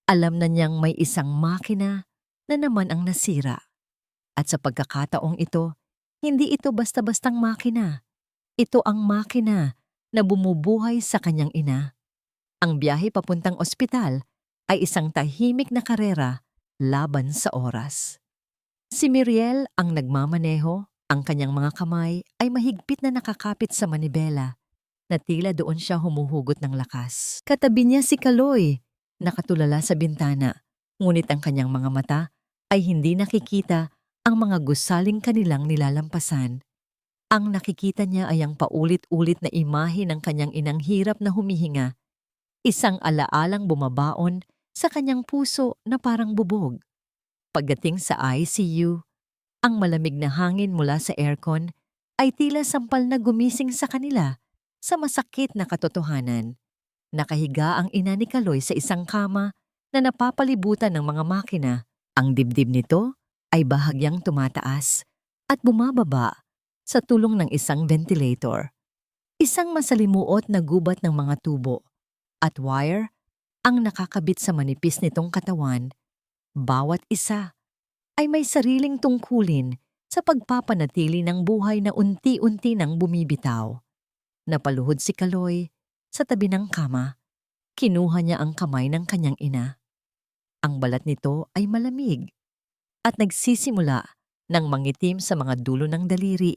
alam na niyang may isang makina na naman ang nasira. At sa pagkakataong ito, hindi ito basta-bastang makina. Ito ang makina na bumubuhay sa kanyang ina. Ang biyahe papuntang ospital ay isang tahimik na karera laban sa oras. Si Miriel ang nagmamaneho, ang kanyang mga kamay ay mahigpit na nakakapit sa manibela na tila doon siya humuhugot ng lakas. Katabi niya si Kaloy, nakatulala sa bintana, ngunit ang kanyang mga mata ay hindi nakikita ang mga gusaling kanilang nilalampasan. Ang nakikita niya ay ang paulit-ulit na imahe ng kanyang inang hirap na humihinga, isang alaalang bumabaon sa kanyang puso na parang bubog. Pagdating sa ICU, ang malamig na hangin mula sa aircon ay tila sampal na gumising sa kanila sa masakit na katotohanan. Nakahiga ang ina ni Kaloy sa isang kama na napapalibutan ng mga makina. Ang dibdib nito ay bahagyang tumataas at bumababa sa tulong ng isang ventilator. Isang masalimuot na gubat ng mga tubo at wire ang nakakabit sa manipis nitong katawan. Bawat isa ay may sariling tungkulin sa pagpapanatili ng buhay na unti-unti nang bumibitaw. Napaluhod si Kaloy sa tabi ng kama. Kinuha niya ang kamay ng kanyang ina. Ang balat nito ay malamig at nagsisimula ng mangitim sa mga dulo ng daliri,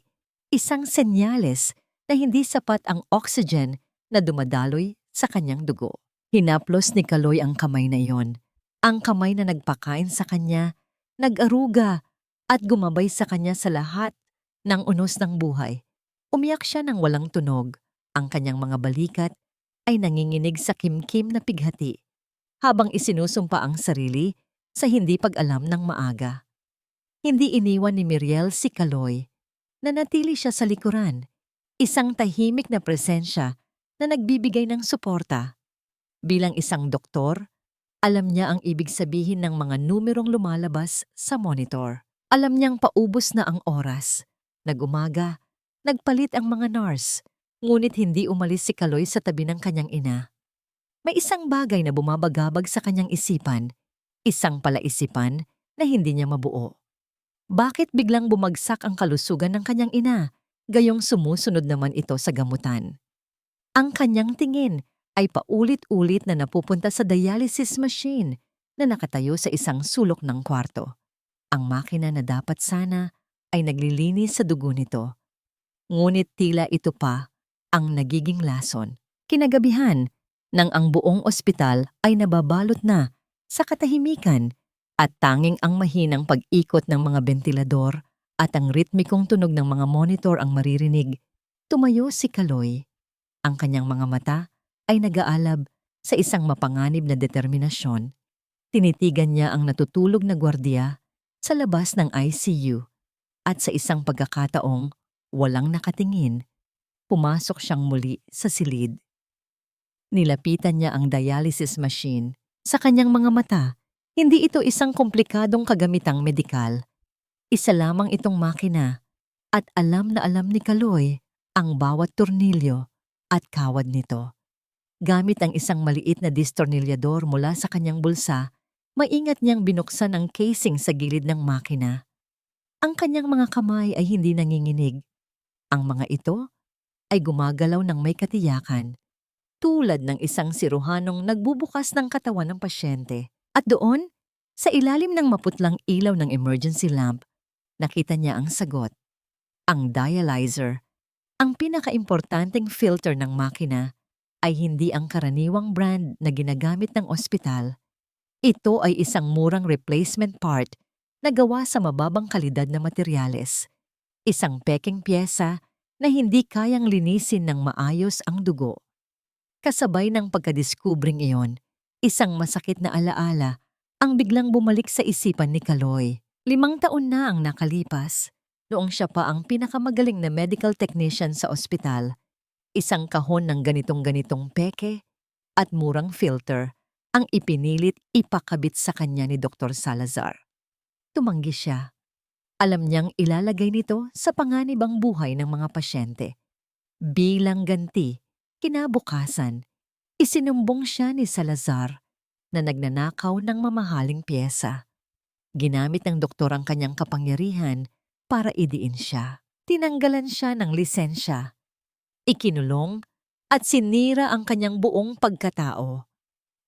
isang senyales na hindi sapat ang oxygen na dumadaloy sa kanyang dugo. Hinaplos ni Kaloy ang kamay na iyon, ang kamay na nagpakain sa kanya, nag-aruga at gumabay sa kanya sa lahat ng unos ng buhay. Umiyak siya ng walang tunog. Ang kanyang mga balikat ay nanginginig sa kimkim na pighati habang isinusumpa ang sarili sa hindi pag-alam ng maaga. Hindi iniwan ni Miriel si Kaloy. Nanatili siya sa likuran, isang tahimik na presensya na nagbibigay ng suporta. Bilang isang doktor, alam niya ang ibig sabihin ng mga numerong lumalabas sa monitor. Alam niyang paubos na ang oras. Nag-umaga, nagpalit ang mga nurse, ngunit hindi umalis si Kaloy sa tabi ng kanyang ina. May isang bagay na bumabagabag sa kanyang isipan, isang palaisipan na hindi niya mabuo. Bakit biglang bumagsak ang kalusugan ng kanyang ina, gayong sumusunod naman ito sa gamutan? Ang kanyang tingin ay paulit-ulit na napupunta sa dialysis machine na nakatayo sa isang sulok ng kwarto. Ang makina na dapat sana ay naglilinis sa dugo nito. Ngunit tila ito pa ang nagiging lason. Kinagabihan, nang ang buong ospital ay nababalot na sa katahimikan at tanging ang mahinang pag-ikot ng mga bentilador at ang ritmikong tunog ng mga monitor ang maririnig, tumayo si Kaloy. Ang kanyang mga mata ay nag-aalab sa isang mapanganib na determinasyon. Tinitigan niya ang natutulog na gwardiya sa labas ng ICU at sa isang pagkakataong walang nakatingin, pumasok siyang muli sa silid. Nilapitan niya ang dialysis machine. Sa kanyang mga mata, hindi ito isang komplikadong kagamitang medikal. Isa lamang itong makina at alam na alam ni Kaloy ang bawat tornilyo at kawad nito. Gamit ang isang maliit na distornilyador mula sa kanyang bulsa, maingat niyang binuksan ang casing sa gilid ng makina. Ang kanyang mga kamay ay hindi nanginginig. Ang mga ito ay gumagalaw ng may katiyakan, tulad ng isang siruhanong nagbubukas ng katawan ng pasyente. At doon, sa ilalim ng maputlang ilaw ng emergency lamp, nakita niya ang sagot. Ang dialyzer, ang pinakaimportanteng filter ng makina, ay hindi ang karaniwang brand na ginagamit ng ospital. Ito ay isang murang replacement part na gawa sa mababang kalidad na materyales. Isang peking pyesa na hindi kayang linisin ng maayos ang dugo. Kasabay ng pagkadiskubring iyon, isang masakit na alaala ang biglang bumalik sa isipan ni Kaloy. 5 taon na ang nakalipas, noong siya pa ang pinakamagaling na medical technician sa ospital. Isang kahon ng ganitong-ganitong peke at murang filter ang ipinilit ipakabit sa kanya ni Dr. Salazar. Tumanggi siya. Alam niyang ilalagay nito sa panganibang buhay ng mga pasyente. Bilang ganti, kinabukasan, isinumbong siya ni Salazar na nagnanakaw ng mamahaling pyesa. Ginamit ng doktor ang kanyang kapangyarihan para idiin siya. Tinanggalan siya ng lisensya. Ikinulong at sinira ang kanyang buong pagkatao.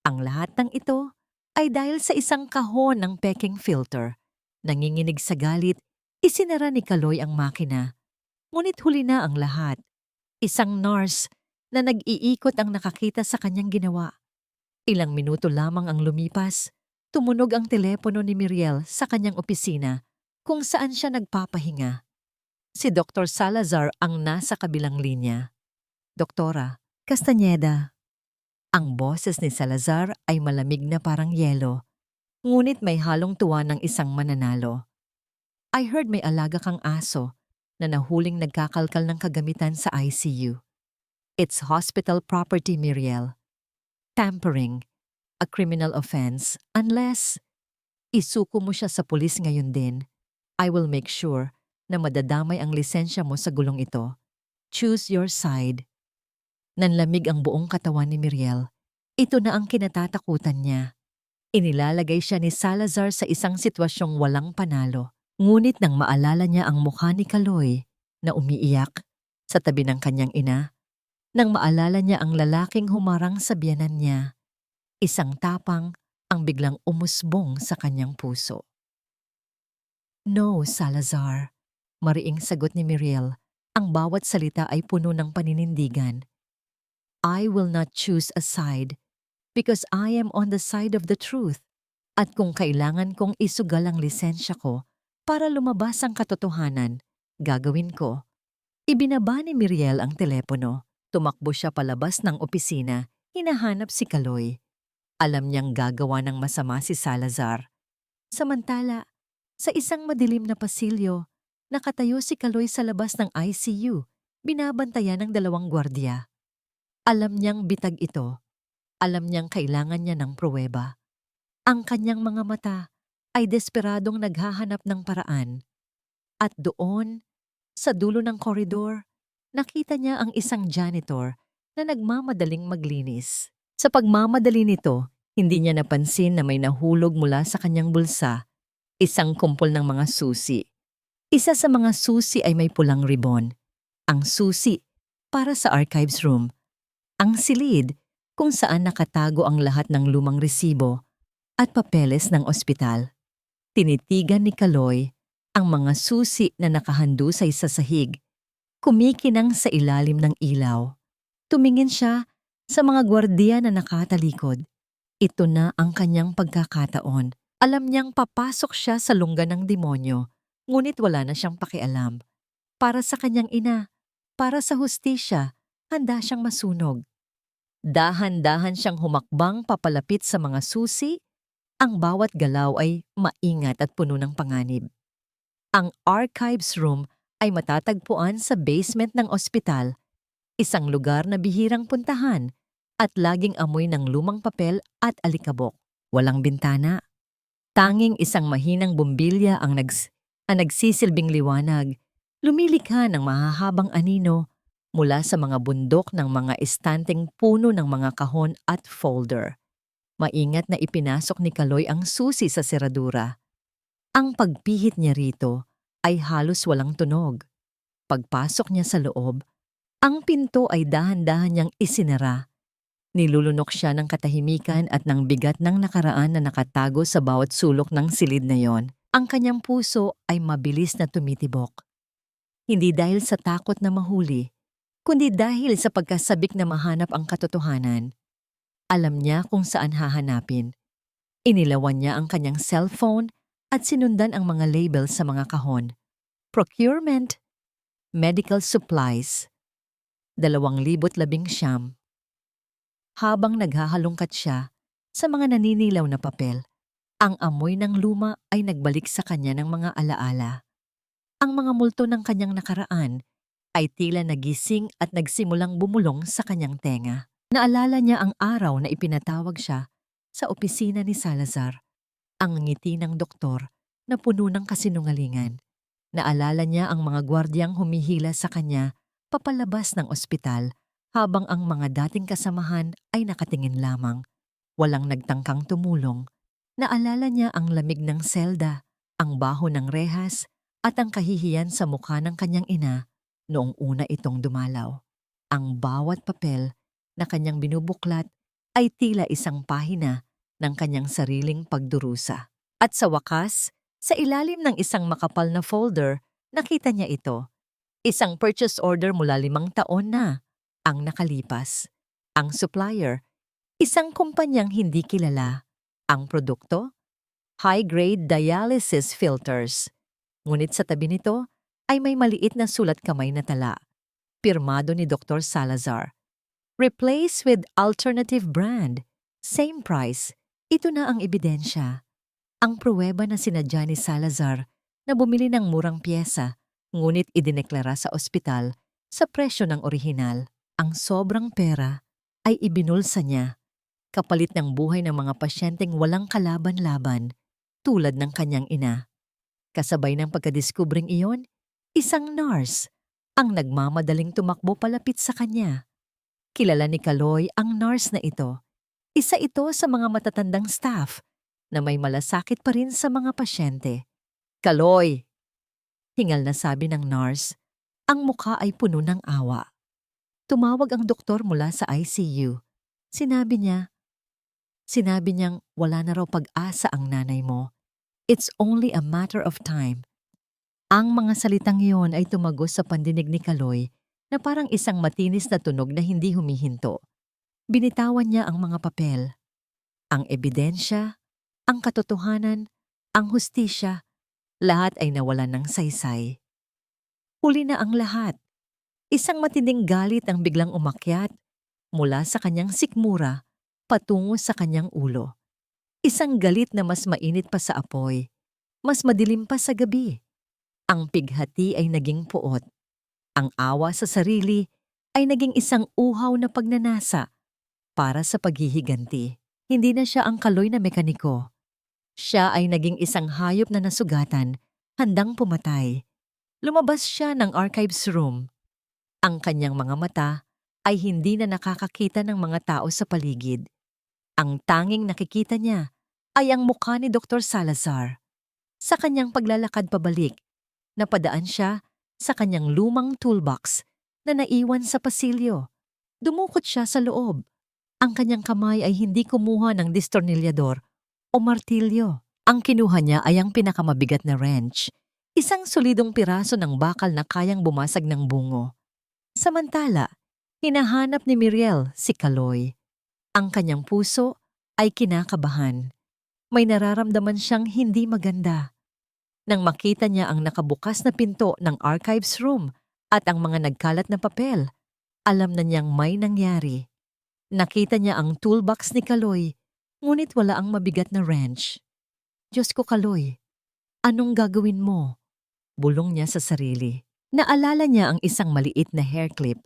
Ang lahat ng ito ay dahil sa isang kahon ng peking filter. Nanginginig sa galit, isinara ni Kaloy ang makina. Ngunit huli na ang lahat. Isang nurse na nag-iikot ang nakakita sa kanyang ginawa. Ilang minuto lamang ang lumipas, tumunog ang telepono ni Miriel sa kanyang opisina kung saan siya nagpapahinga. Si Dr. Salazar ang nasa kabilang linya. Doktora, Castañeda. Ang boses ni Salazar ay malamig na parang yelo, ngunit may halong tuwa ng isang mananalo. I heard may alaga kang aso na nahuling nagkakalkal ng kagamitan sa ICU. It's hospital property, Miriel. Tampering, a criminal offense, unless isuko mo siya sa pulis ngayon din. I will make sure na madadamay ang lisensya mo sa gulong ito. Choose your side. Nanlamig ang buong katawan ni Miriel. Ito na ang kinatatakutan niya. Inilalagay siya ni Salazar sa isang sitwasyong walang panalo. Ngunit nang maalala niya ang mukha ni Kaloy na umiiyak sa tabi ng kanyang ina, nang maalala niya ang lalaking humarang sa biyanan niya, isang tapang ang biglang umusbong sa kanyang puso. No, Salazar. Mariing sagot ni Miriel. Ang bawat salita ay puno ng paninindigan. I will not choose a side because I am on the side of the truth. At kung kailangan kong isugal ang lisensya ko para lumabas ang katotohanan, gagawin ko. Ibinaba ni Miriel ang telepono. Tumakbo siya palabas ng opisina, hinahanap si Kaloy. Alam niyang gagawa ng masama si Salazar. Samantala, sa isang madilim na pasilyo, nakatayo si Kaloy sa labas ng ICU, binabantayan ng 2 gwardiya. Alam niyang bitag ito. Alam niyang kailangan niya ng pruweba. Ang kanyang mga mata ay desperadong naghahanap ng paraan. At doon, sa dulo ng koridor, nakita niya ang isang janitor na nagmamadaling maglinis. Sa pagmamadali nito, hindi niya napansin na may nahulog mula sa kanyang bulsa, isang kumpol ng mga susi. Isa sa mga susi ay may pulang ribon. Ang susi para sa archives room. Ang silid kung saan nakatago ang lahat ng lumang resibo at papeles ng ospital. Tinitigan ni Kaloy ang mga susi na nakahandusay sa sahig, kumikinang sa ilalim ng ilaw. Tumingin siya sa mga gwardiya na nakatalikod. Ito na ang kanyang pagkakataon. Alam niyang papasok siya sa lungga ng demonyo, ngunit wala na siyang pakialam. Para sa kanyang ina, para sa hustisya, handa siyang masunog. Dahan-dahan siyang humakbang papalapit sa mga susi. Ang bawat galaw ay maingat at puno ng panganib. Ang archives room ay matatagpuan sa basement ng ospital, isang lugar na bihirang puntahan at laging amoy ng lumang papel at alikabok. Walang bintana. Tanging isang mahinang bumbilya ang nagsisilbing liwanag, lumilikha ng mahahabang anino mula sa mga bundok ng mga estanteng puno ng mga kahon at folder. Maingat na ipinasok ni Kaloy ang susi sa seradura. Ang pagpihit niya rito ay halos walang tunog. Pagpasok niya sa loob, ang pinto ay dahan-dahan niyang isinara. Nilulunok siya ng katahimikan at ng bigat ng nakaraan na nakatago sa bawat sulok ng silid na yon. Ang kanyang puso ay mabilis na tumitibok. Hindi dahil sa takot na mahuli, kundi dahil sa pagkasabik na mahanap ang katotohanan. Alam niya kung saan hahanapin. Inilawan niya ang kanyang cellphone at sinundan ang mga label sa mga kahon. Procurement, medical supplies, 2019. Habang naghahalongkat siya sa mga naninilaw na papel, ang amoy ng luma ay nagbalik sa kanya ng mga alaala. Ang mga multo ng kanyang nakaraan ay tila nagising at nagsimulang bumulong sa kanyang tenga. Naalala niya ang araw na ipinatawag siya sa opisina ni Salazar, ang ngiti ng doktor na puno ng kasinungalingan. Naalala niya ang mga gwardyang humihila sa kanya papalabas ng ospital habang ang mga dating kasamahan ay nakatingin lamang. Walang nagtangkang tumulong. Naalala niya ang lamig ng selda, ang baho ng rehas, at ang kahihiyan sa mukha ng kanyang ina noong una itong dumalaw. Ang bawat papel na kanyang binubuklat ay tila isang pahina ng kanyang sariling pagdurusa. At sa wakas, sa ilalim ng isang makapal na folder, nakita niya ito. Isang purchase order mula 5 taon na ang nakalipas. Ang supplier, isang kumpanyang hindi kilala. Ang produkto, high-grade dialysis filters. Ngunit sa tabi nito ay may maliit na sulat kamay na tala. Pirmado ni Dr. Salazar. Replace with alternative brand. Same price. Ito na ang ebidensya. Ang pruweba na sinadya ni Salazar na bumili ng murang piyesa, ngunit idineklara sa ospital sa presyo ng orihinal. Ang sobrang pera ay ibinulsa niya, kapalit ng buhay ng mga pasyenteng walang kalaban-laban tulad ng kanyang ina. Kasabay ng pagkadiskubring iyon, isang nurse ang nagmamadaling tumakbo palapit sa kanya. Kilala ni Kaloy ang nurse na ito. Isa ito sa mga matatandang staff na may malasakit pa rin sa mga pasyente. "Kaloy!" hingal na sabi ng nurse. Ang mukha ay puno ng awa. Tumawag ang doktor mula sa ICU. Sinabi niyang wala na raw pag-asa ang nanay mo. It's only a matter of time. Ang mga salitang iyon ay tumagos sa pandinig ni Kaloy na parang isang matinis na tunog na hindi humihinto. Binitawan niya ang mga papel. Ang ebidensya, ang katotohanan, ang hustisya, lahat ay nawalan ng saysay. Huli na ang lahat. Isang matinding galit ang biglang umakyat mula sa kanyang sikmura patungo sa kanyang ulo. Isang galit na mas mainit pa sa apoy, mas madilim pa sa gabi. Ang pighati ay naging puot. Ang awa sa sarili ay naging isang uhaw na pagnanasa. para sa paghihiganti. Hindi na siya ang Kaloy na mekaniko. Siya ay naging isang hayop na nasugatan, handang pumatay. Lumabas siya ng archives room. Ang kanyang mga mata ay hindi na nakakakita ng mga tao sa paligid. Ang tanging nakikita niya ay ang mukha ni Dr. Salazar. Sa kanyang paglalakad pabalik, napadaan siya sa kanyang lumang toolbox na naiwan sa pasilyo. Dumukot siya sa loob. Ang kanyang kamay ay hindi kumuha ng distornilyador o martilyo. Ang kinuha niya ay ang pinakamabigat na wrench, isang solidong piraso ng bakal na kayang bumasag ng bungo. Samantala, hinahanap ni Miriel si Kaloy. Ang kanyang puso ay kinakabahan. May nararamdaman siyang hindi maganda. Nang makita niya ang nakabukas na pinto ng archives room at ang mga nagkalat na papel, alam na niyang may nangyari. Nakita niya ang toolbox ni Kaloy, ngunit wala ang mabigat na wrench. Diyos ko, Kaloy, anong gagawin mo? Bulong niya sa sarili. Naalala niya ang isang maliit na hair clip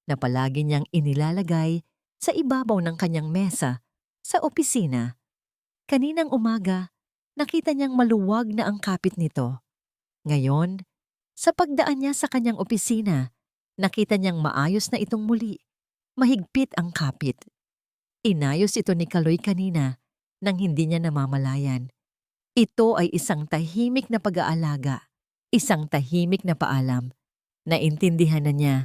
na palagi niyang inilalagay sa ibabaw ng kanyang mesa sa opisina. Kaninang umaga, nakita niyang maluwag na ang kapit nito. Ngayon, sa pagdaan niya sa kanyang opisina, nakita niyang maayos na itong muli. Mahigpit ang kapit. Inayos ito ni Kaloy kanina nang hindi niya namamalayan. Ito ay isang tahimik na pag-aalaga, isang tahimik na paalam. Naintindihan na niya.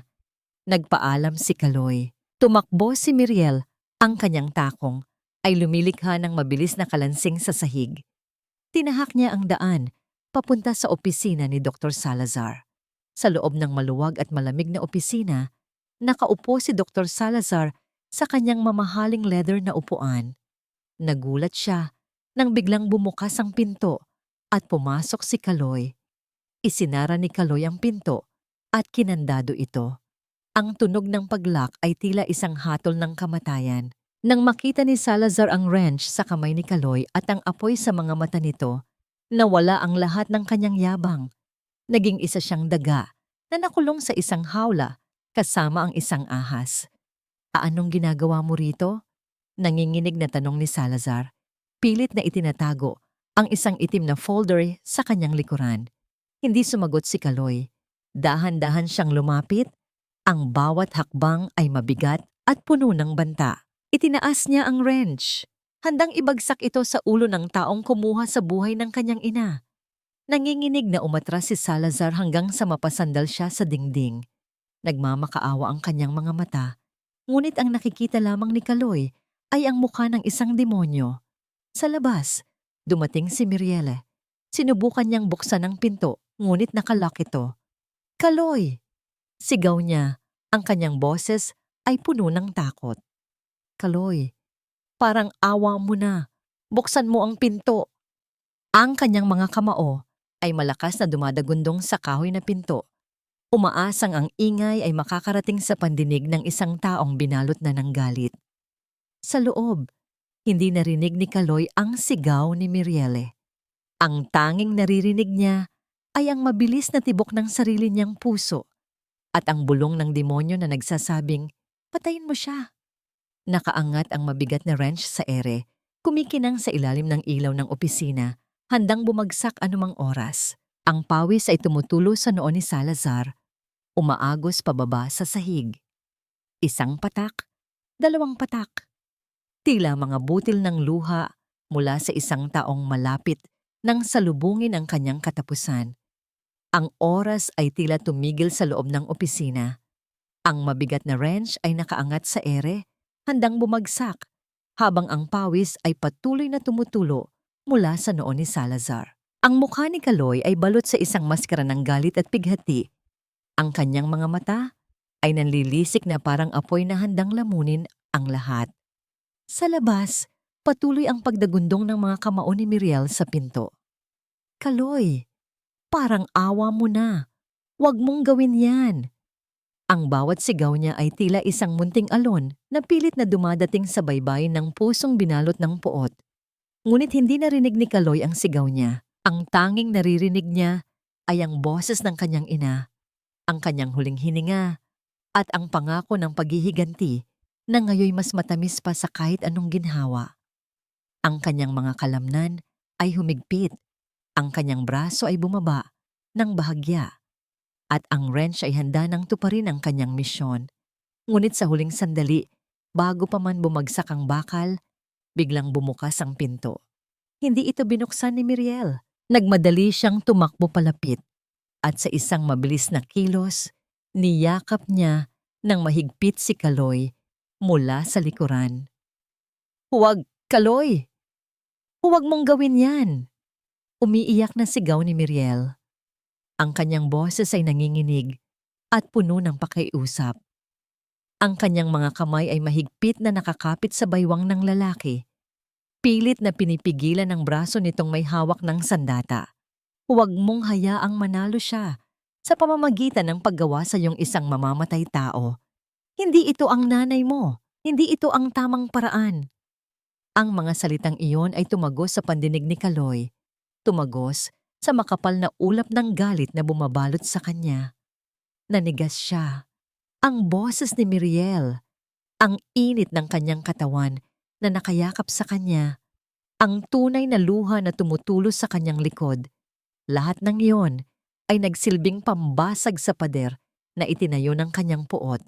Nagpaalam si Kaloy. Tumakbo si Miriel, ang kanyang takong, ay lumilikha ng mabilis na kalansing sa sahig. Tinahak niya ang daan, papunta sa opisina ni Dr. Salazar. Sa loob ng maluwag at malamig na opisina, nakaupo si Dr. Salazar sa kanyang mamahaling leather na upuan. Nagulat siya nang biglang bumukas ang pinto at pumasok si Kaloy. Isinara ni Kaloy ang pinto at kinandado ito. Ang tunog ng paglock ay tila isang hatol ng kamatayan. Nang makita ni Salazar ang wrench sa kamay ni Kaloy at ang apoy sa mga mata nito, nawala ang lahat ng kanyang yabang. Naging isa siyang daga na nakulong sa isang hawla kasama ang isang ahas. Anong ginagawa mo rito? Nanginginig na tanong ni Salazar. Pilit na itinatago ang isang itim na folder sa kanyang likuran. Hindi sumagot si Kaloy. Dahan-dahan siyang lumapit. Ang bawat hakbang ay mabigat at puno ng banta. Itinaas niya ang wrench. Handang ibagsak ito sa ulo ng taong kumuha sa buhay ng kanyang ina. Nanginginig na umatras si Salazar hanggang sa mapasandal siya sa dingding. Nagmamakaawa ang kanyang mga mata, ngunit ang nakikita lamang ni Kaloy ay ang mukha ng isang demonyo. Sa labas, dumating si Miriel. Sinubukan niyang buksan ang pinto, ngunit nakalock ito. Kaloy! Sigaw niya, ang kanyang boses ay puno ng takot. Kaloy, parang awa mo na. Buksan mo ang pinto. Ang kanyang mga kamao ay malakas na dumadagundong sa kahoy na pinto. Umaasang ang ingay ay makakarating sa pandinig ng isang taong binalot na ng galit. Sa loob, hindi narinig ni Kaloy ang sigaw ni Miriel. Ang tanging naririnig niya ay ang mabilis na tibok ng sarili niyang puso at ang bulong ng demonyo na nagsasabing, "Patayin mo siya." Nakaangat ang mabigat na wrench sa ere, kumikinang sa ilalim ng ilaw ng opisina, handang bumagsak anumang oras. Ang pawis ay tumutulo sa noo ni Salazar, umaagos pababa sa sahig. Isang patak, dalawang patak. Tila mga butil ng luha mula sa isang taong malapit nang salubungin ang kanyang katapusan. Ang oras ay tila tumigil sa loob ng opisina. Ang mabigat na wrench ay nakaangat sa ere, handang bumagsak, habang ang pawis ay patuloy na tumutulo mula sa noo ni Salazar. Ang mukha ni Kaloy ay balot sa isang maskara ng galit at pighati. Ang kanyang mga mata ay nanlilisik na parang apoy na handang lamunin ang lahat. Sa labas, patuloy ang pagdagundong ng mga kamao ni Miriel sa pinto. Kaloy, parang awa mo na. Huwag mong gawin yan. Ang bawat sigaw niya ay tila isang munting alon na pilit na dumadating sa baybayin ng pusong binalot ng puot. Ngunit hindi narinig ni Kaloy ang sigaw niya. Ang tanging naririnig niya ay ang boses ng kanyang ina, ang kanyang huling hininga, at ang pangako ng paghihiganti na ngayoy mas matamis pa sa kahit anong ginhawa. Ang kanyang mga kalamnan ay humigpit, ang kanyang braso ay bumaba ng bahagya, at ang wrench ay handa nang tuparin ang kanyang misyon. Ngunit sa huling sandali, bago pa man bumagsak ang bakal, biglang bumukas ang pinto. Hindi ito binuksan ni Miriel. Nagmadali siyang tumakbo palapit at sa isang mabilis na kilos, niyakap niya ng mahigpit si Kaloy mula sa likuran. "Huwag, Kaloy! Huwag mong gawin yan!" Umiiyak na sigaw ni Miriel. Ang kanyang boses ay nanginginig at puno ng pakiusap. Ang kanyang mga kamay ay mahigpit na nakakapit sa baywang ng lalaki. Pilit na pinipigilan ang braso nitong may hawak ng sandata. Huwag mong hayaang manalo siya sa pamamagitan ng paggawa sa iyong isang mamamatay tao. Hindi ito ang nanay mo. Hindi ito ang tamang paraan. Ang mga salitang iyon ay tumagos sa pandinig ni Kaloy. Tumagos sa makapal na ulap ng galit na bumabalot sa kanya. Nanigas siya. Ang boses ni Miriel. Ang init ng kanyang katawan na nakayakap sa kanya. Ang tunay na luha na tumutulos sa kanyang likod. Lahat ng iyon ay nagsilbing pambasag sa pader na itinayo ng kanyang puot.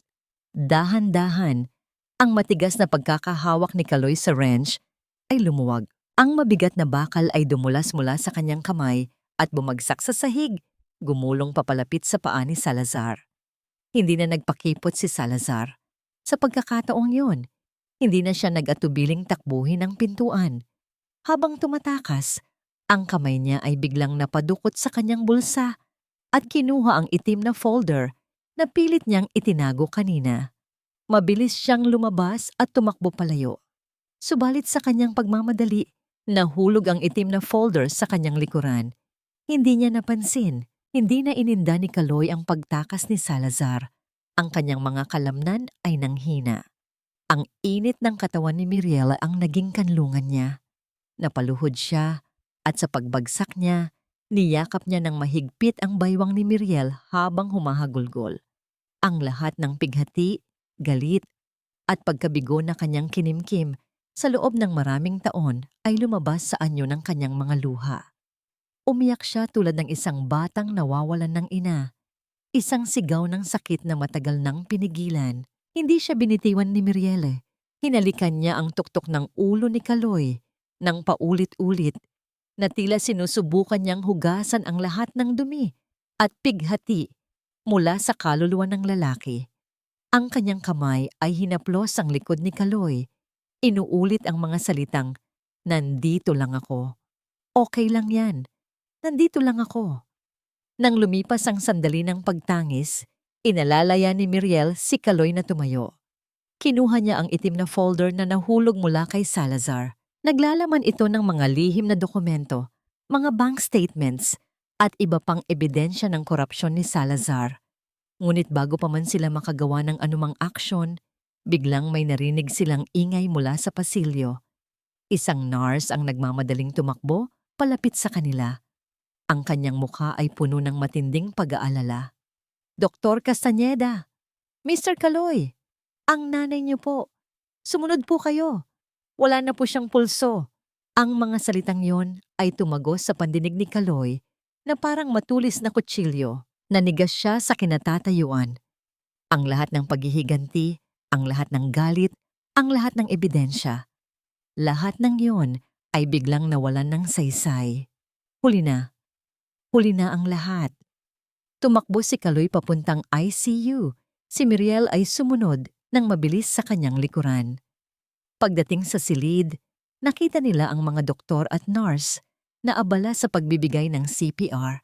Dahan-dahan, ang matigas na pagkakahawak ni Kaloy sa wrench ay lumuwag. Ang mabigat na bakal ay dumulas mula sa kanyang kamay at bumagsak sa sahig, gumulong papalapit sa paa ni Salazar. Hindi na nagpakipot si Salazar. Sa pagkakataong yon, hindi na siya nag-atubiling takbuhin ang pintuan. Habang tumatakas, ang kamay niya ay biglang napadukot sa kanyang bulsa at kinuha ang itim na folder na pilit niyang itinago kanina. Mabilis siyang lumabas at tumakbo palayo. Subalit sa kanyang pagmamadali, nahulog ang itim na folder sa kanyang likuran. Hindi niya napansin, hindi na ininda ni Kaloy ang pagtakas ni Salazar. Ang kanyang mga kalamnan ay nanghina. Ang init ng katawan ni Miriel ang naging kanlungan niya. Napaluhod siya at sa pagbagsak niya, niyakap niya ng mahigpit ang baywang ni Miriel habang humahagulgol. Ang lahat ng pighati, galit, at pagkabigo na kanyang kinimkim sa loob ng maraming taon ay lumabas sa anyo ng kanyang mga luha. Umiyak siya tulad ng isang batang nawawalan ng ina. Isang sigaw ng sakit na matagal nang pinigilan. Hindi siya binitiwan ni Miriel. Hinalikan niya ang tuktok ng ulo ni Kaloy nang paulit-ulit na tila sinusubukan niyang hugasan ang lahat ng dumi at pighati mula sa kaluluwa ng lalaki. Ang kanyang kamay ay hinaplos ang likod ni Kaloy. Inuulit ang mga salitang, "Nandito lang ako. Okay lang yan. Nandito lang ako." Nang lumipas ang sandali ng pagtangis, inalalaya ni Miriel si Kaloy na tumayo. Kinuha niya ang itim na folder na nahulog mula kay Salazar. Naglalaman ito ng mga lihim na dokumento, mga bank statements, at iba pang ebidensya ng korupsyon ni Salazar. Ngunit bago pa man sila makagawa ng anumang aksyon, biglang may narinig silang ingay mula sa pasilyo. Isang nurse ang nagmamadaling tumakbo palapit sa kanila. Ang kanyang mukha ay puno ng matinding pag-aalala. "Dr. Castañeda, Mr. Kaloy, ang nanay niyo po. Sumunod po kayo. Wala na po siyang pulso." Ang mga salitang yon ay tumagos sa pandinig ni Kaloy na parang matulis na kutsilyo. Nanigas siya sa kinatatayuan. Ang lahat ng paghihiganti, ang lahat ng galit, ang lahat ng ebidensya. Lahat ng yon ay biglang nawalan ng saysay. Huli na. Huli na ang lahat. Tumakbo si Kaloy papuntang ICU. Si Miriel ay sumunod ng mabilis sa kanyang likuran. Pagdating sa silid, nakita nila ang mga doktor at nurse na abala sa pagbibigay ng CPR.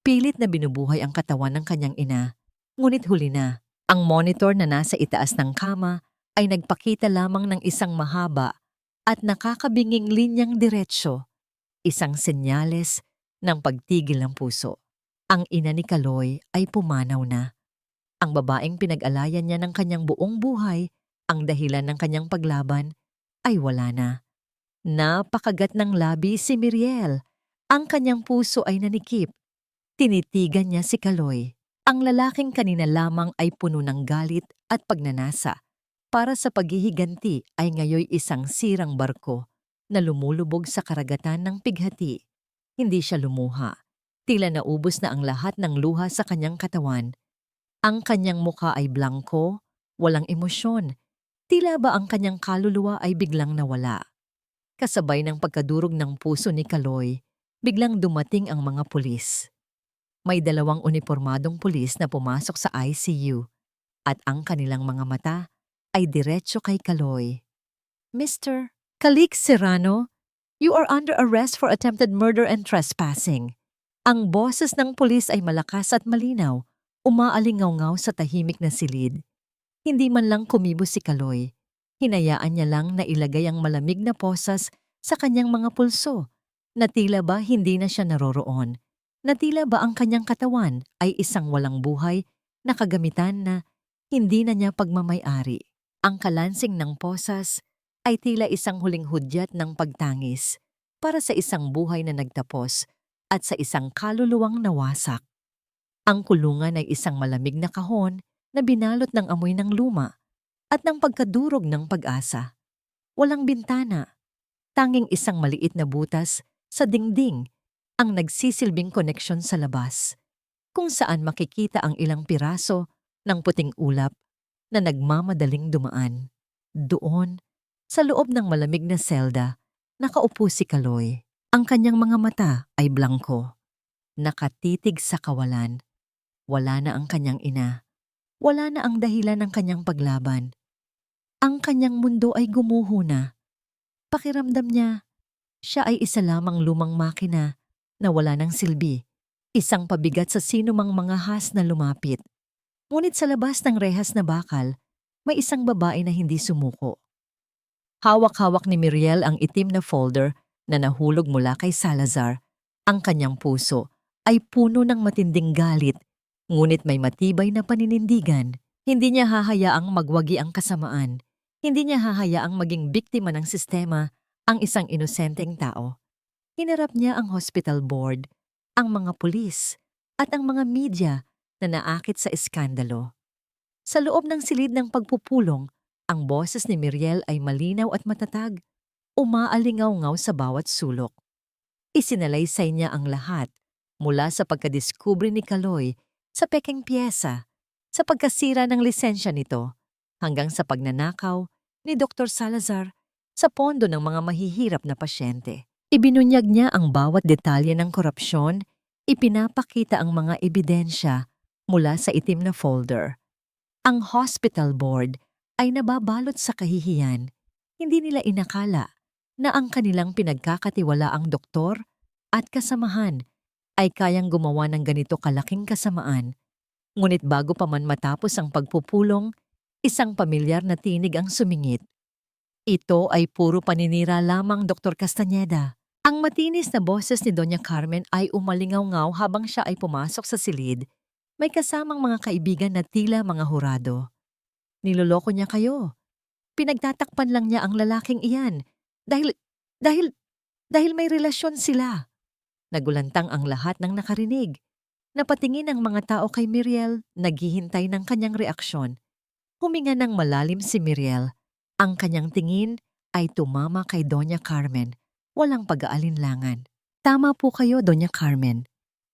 Pilit na binubuhay ang katawan ng kanyang ina. Ngunit huli na. Ang monitor na nasa itaas ng kama ay nagpakita lamang ng isang mahaba at nakakabinging linyang diretsyo. Isang senyales ng pagtigil ng puso. Ang ina ni Kaloy ay pumanaw na. Ang babaeng pinag-alayan niya ng kanyang buong buhay, ang dahilan ng kanyang paglaban, ay wala na. Napakagat ng labi si Miriel. Ang kanyang puso ay nanikip. Tinitigan niya si Kaloy. Ang lalaking kanina lamang ay puno ng galit at pagnanasa. para sa paghihiganti ay ngayoy isang sirang barko na lumulubog sa karagatan ng pighati. Hindi siya lumuha. Tila naubos na ang lahat ng luha sa kanyang katawan. Ang kanyang mukha ay blangko, walang emosyon. Tila ba ang kanyang kaluluwa ay biglang nawala. Kasabay ng pagkadurog ng puso ni Kaloy, biglang dumating ang mga pulis. May 2 unipormadong pulis na pumasok sa ICU at ang kanilang mga mata ay diretso kay Kaloy. Mr. Calix Serrano, you are under arrest for attempted murder and trespassing. Ang boses ng pulis ay malakas at malinaw, umaalingaw-ngaw sa tahimik na silid. Hindi man lang kumibo si Kaloy. Hinayaan niya lang na ilagay ang malamig na posas sa kanyang mga pulso, na tila ba hindi na siya naroroon, na tila ba ang kanyang katawan ay isang walang buhay na kagamitan na hindi na niya pagmamay-ari. Ang kalansing ng posas ay tila isang huling hudyat ng pagtangis para sa isang buhay na nagtapos at sa isang kaluluwang nawasak. Ang kulungan ay isang malamig na kahon na binalot ng amoy ng luma at ng pagkadurog ng pag-asa. Walang bintana, tanging isang maliit na butas sa dingding ang nagsisilbing koneksyon sa labas, kung saan makikita ang ilang piraso ng puting ulap na nagmamadaling dumaan. Doon, sa loob ng malamig na selda, nakaupo si Kaloy. Ang kanyang mga mata ay blangko, nakatitig sa kawalan. Wala na ang kanyang ina. Wala na ang dahilan ng kanyang paglaban. Ang kanyang mundo ay gumuho na. Pakiramdam niya, siya ay isa lamang lumang makina na wala ng silbi, isang pabigat sa sinumang mga has na lumapit. Ngunit sa labas ng rehas na bakal, may isang babae na hindi sumuko. Hawak-hawak ni Miriel ang itim na folder na nahulog mula kay Salazar. Ang kanyang puso ay puno ng matinding galit, ngunit may matibay na paninindigan. Hindi niya hahayaang magwagi ang kasamaan. Hindi niya hahayaang maging biktima ng sistema ang isang inosenteng tao. Hinarap niya ang hospital board, ang mga pulis, at ang mga media na naakit sa iskandalo. Sa loob ng silid ng pagpupulong, ang boses ni Miriel ay malinaw at matatag, umaalingaw-ngaw sa bawat sulok. Isinalaysay niya ang lahat, mula sa pagkadiskubre ni Kaloy sa pekeng piyesa, sa pagkasira ng lisensya nito, hanggang sa pagnanakaw ni Dr. Salazar sa pondo ng mga mahihirap na pasyente. Ibinunyag niya ang bawat detalye ng korupsyon, ipinapakita ang mga ebidensya mula sa itim na folder. Ang hospital board ay nababalot sa kahihiyan. Hindi nila inakala na ang kanilang pinagkakatiwalaang doktor at kasamahan ay kayang gumawa ng ganito kalaking kasamaan. Ngunit bago pa man matapos ang pagpupulong, isang pamilyar na tinig ang sumingit. Ito ay puro paninira lamang, Dr. Castañeda. Ang matinis na boses ni Doña Carmen ay umalingaw-ngaw habang siya ay pumasok sa silid. May kasamang mga kaibigan na tila mga hurado. Niloloko niya kayo. Pinagtatakpan lang niya ang lalaking iyan dahil may relasyon sila. Nagulantang ang lahat ng nakarinig. Napatingin ang mga tao kay Miriel, naghihintay ng kanyang reaksyon. Huminga ng malalim si Miriel. Ang kanyang tingin ay tumama kay Doña Carmen, walang pag-aalinlangan. Tama po kayo, Doña Carmen,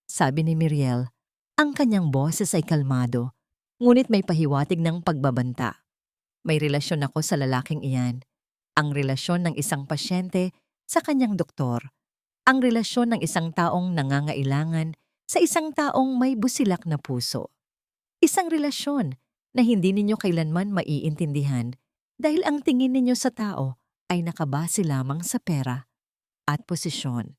sabi ni Miriel. Ang kanyang boses ay kalmado, ngunit may pahiwatig ng pagbabanta. May relasyon ako sa lalaking iyan. Ang relasyon ng isang pasyente sa kanyang doktor. Ang relasyon ng isang taong nangangailangan sa isang taong may busilak na puso. Isang relasyon na hindi ninyo kailanman maiintindihan dahil ang tingin ninyo sa tao ay nakabase lamang sa pera at posisyon.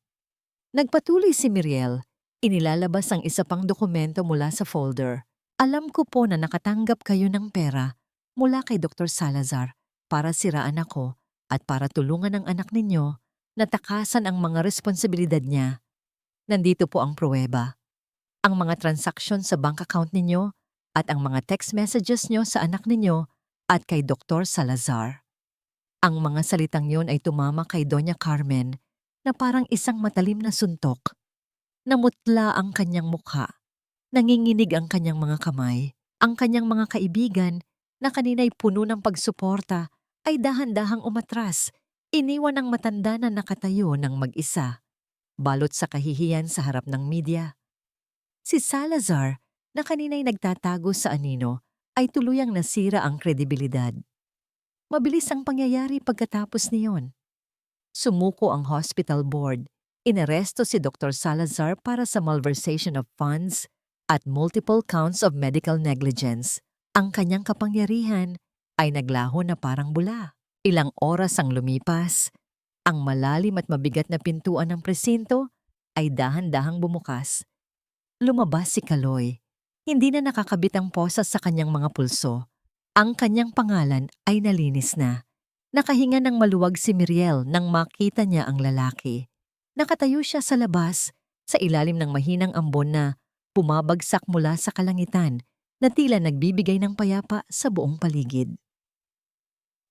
Nagpatuloy si Miriel, inilalabas ang isa pang dokumento mula sa folder. Alam ko po na nakatanggap kayo ng pera mula kay Dr. Salazar para siraan ako at para tulungan ang anak ninyo na takasan ang mga responsibilidad niya. Nandito po ang pruweba. Ang mga transaksyon sa bank account ninyo at ang mga text messages nyo sa anak ninyo at kay Dr. Salazar. Ang mga salitang yon ay tumama kay Doña Carmen na parang isang matalim na suntok. Namutla ang kanyang mukha. Nanginginig ang kanyang mga kamay. Ang kanyang mga kaibigan na kanina'y puno ng pagsuporta ay dahan-dahang umatras, iniwan ang matanda na nakatayo ng mag-isa, balot sa kahihiyan sa harap ng media. Si Salazar, na kanina'y nagtatago sa anino, ay tuluyang nasira ang kredibilidad. Mabilis ang pangyayari pagkatapos niyon. Sumuko ang hospital board, inaresto si Dr. Salazar para sa malversation of funds at multiple counts of medical negligence. Ang kanyang kapangyarihan ay naglaho na parang bula. Ilang oras ang lumipas, ang malalim at mabigat na pintuan ng presinto ay dahan-dahang bumukas. Lumabas si Kaloy. Hindi na nakakabit ang posas sa kanyang mga pulso. Ang kanyang pangalan ay nalinis na. Nakahinga ng maluwag si Miriel nang makita niya ang lalaki. Nakatayo siya sa labas, sa ilalim ng mahinang ambon na bumabagsak mula sa kalangitan na tila nagbibigay ng payapa sa buong paligid.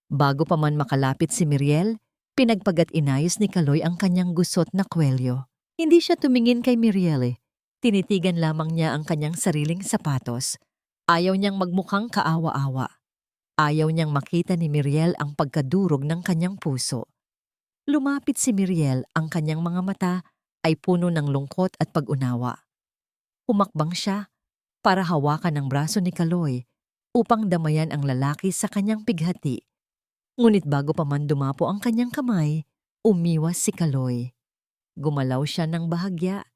Bago pa man makalapit si Miriel, pinagpagat-inayos ni Kaloy ang kanyang gusot na kwelyo. Hindi siya tumingin kay Miriel. Tinitigan lamang niya ang kanyang sariling sapatos. Ayaw niyang magmukhang kaawa-awa. Ayaw niyang makita ni Miriel ang pagkadurog ng kanyang puso. Lumapit si Miriel, ang kanyang mga mata ay puno ng lungkot at pag-unawa. Humakbang siya para hawakan ang braso ni Kaloy upang damayan ang lalaki sa kanyang pighati. Ngunit bago pa man dumapo ang kanyang kamay, umiwas si Kaloy. Gumalaw siya ng bahagya,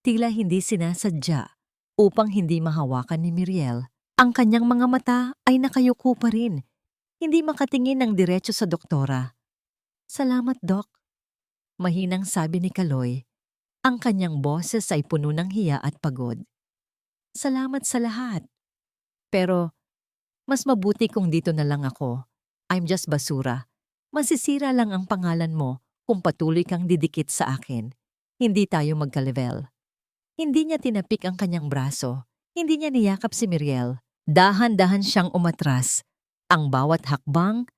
tila hindi sinasadya, upang hindi mahawakan ni Miriel. Ang kanyang mga mata ay nakayuko pa rin, hindi makatingin ng diretso sa doktora. "Salamat, Dok," mahinang sabi ni Kaloy. Ang kanyang boses ay puno ng hiya at pagod. "Salamat sa lahat. Pero mas mabuti kung dito na lang ako. I'm just basura. Masisira lang ang pangalan mo kung patuloy kang didikit sa akin. Hindi tayo magka-level." Hindi niya tinapik ang kanyang braso. Hindi niya niyakap si Miriel. Dahan-dahan siyang umatras. Ang bawat hakbang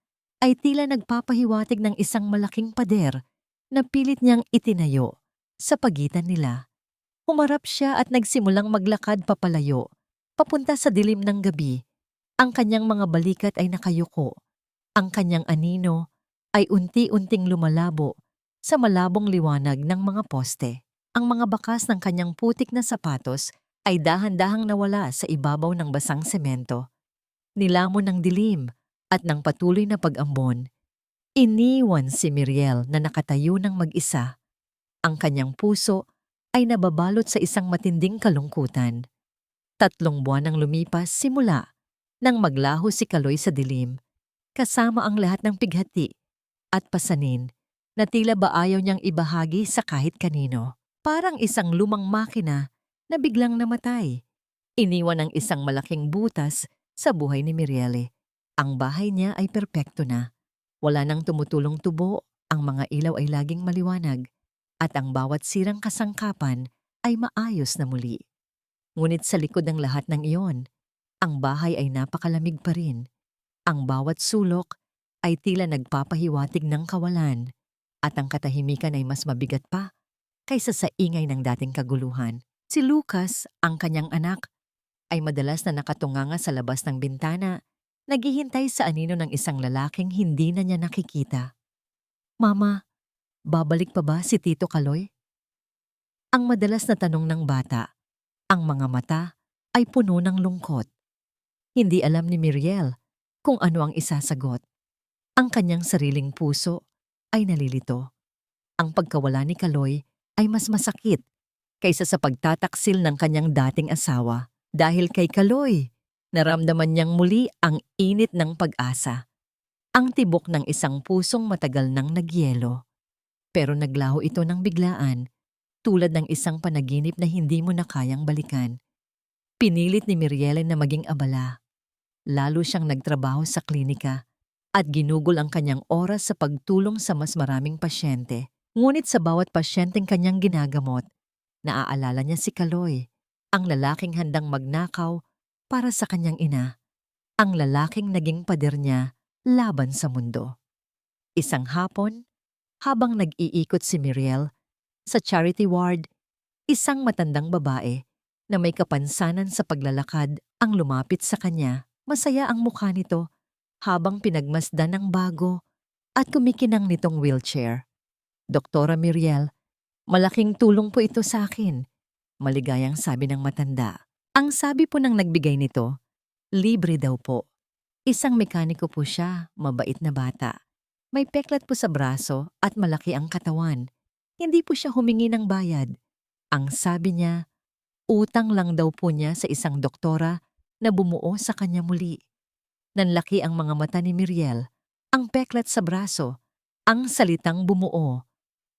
ay tila nagpapahiwatig ng isang malaking pader na pilit niyang itinayo sa pagitan nila. Humarap siya at nagsimulang maglakad papalayo, papunta sa dilim ng gabi. Ang kanyang mga balikat ay nakayuko. Ang kanyang anino ay unti-unting lumalabo sa malabong liwanag ng mga poste. Ang mga bakas ng kanyang putik na sapatos ay dahan-dahang nawala sa ibabaw ng basang semento. Nilamon ng dilim at ng patuloy na pag-ambon. Iniwan si Miriel na nakatayo ng mag-isa. Ang kanyang puso ay nababalot sa isang matinding kalungkutan. 3 buwan ang lumipas simula nang maglaho si Kaloy sa dilim, kasama ang lahat ng pighati at pasanin na tila ba ayaw niyang ibahagi sa kahit kanino. Parang isang lumang makina na biglang namatay. Iniwan ang isang malaking butas sa buhay ni Miriel. Ang bahay niya ay perpekto na. Wala nang tumutulong tubo, ang mga ilaw ay laging maliwanag, at ang bawat sirang kasangkapan ay maayos na muli. Ngunit sa likod ng lahat ng iyon, ang bahay ay napakalamig pa rin. Ang bawat sulok ay tila nagpapahiwatig ng kawalan, at ang katahimikan ay mas mabigat pa kaysa sa ingay ng dating kaguluhan. Si Lucas, ang kanyang anak, ay madalas na nakatunganga sa labas ng bintana, naghihintay sa anino ng isang lalaking hindi na niya nakikita. "Mama, babalik pa ba si Tito Kaloy?" Ang madalas na tanong ng bata. Ang mga mata ay puno ng lungkot. Hindi alam ni Miriel kung ano ang isasagot. Ang kanyang sariling puso ay nalilito. Ang pagkawala ni Kaloy ay mas masakit kaysa sa pagtataksil ng kanyang dating asawa. Dahil kay Kaloy, naramdaman niyang muli ang init ng pag-asa. Ang tibok ng isang pusong matagal nang nagyelo. Pero naglaho ito ng biglaan, tulad ng isang panaginip na hindi mo na kayang balikan. Pinilit ni Miriel na maging abala. Lalo siyang nagtrabaho sa klinika at ginugol ang kanyang oras sa pagtulong sa mas maraming pasyente. Ngunit sa bawat pasyenteng kanyang ginagamot, naaalala niya si Kaloy, ang lalaking handang magnakaw para sa kanyang ina, ang lalaking naging pader niya laban sa mundo. Isang hapon, habang nag-iikot si Miriel sa charity ward, isang matandang babae na may kapansanan sa paglalakad ang lumapit sa kanya. Masaya ang mukha nito habang pinagmasdan ng bago at kumikinang nitong wheelchair. Doktora Miriel, malaking tulong po ito sa akin. Maligayang sabi ng matanda. Ang sabi po ng nagbigay nito, libre daw po. Isang mekaniko po siya, mabait na bata. May peklat po sa braso at malaki ang katawan. Hindi po siya humingi ng bayad. Ang sabi niya, utang lang daw po niya sa isang doktora na bumuo sa kanya muli. Nanlaki ang mga mata ni Miriel, ang peklat sa braso, ang salitang bumuo.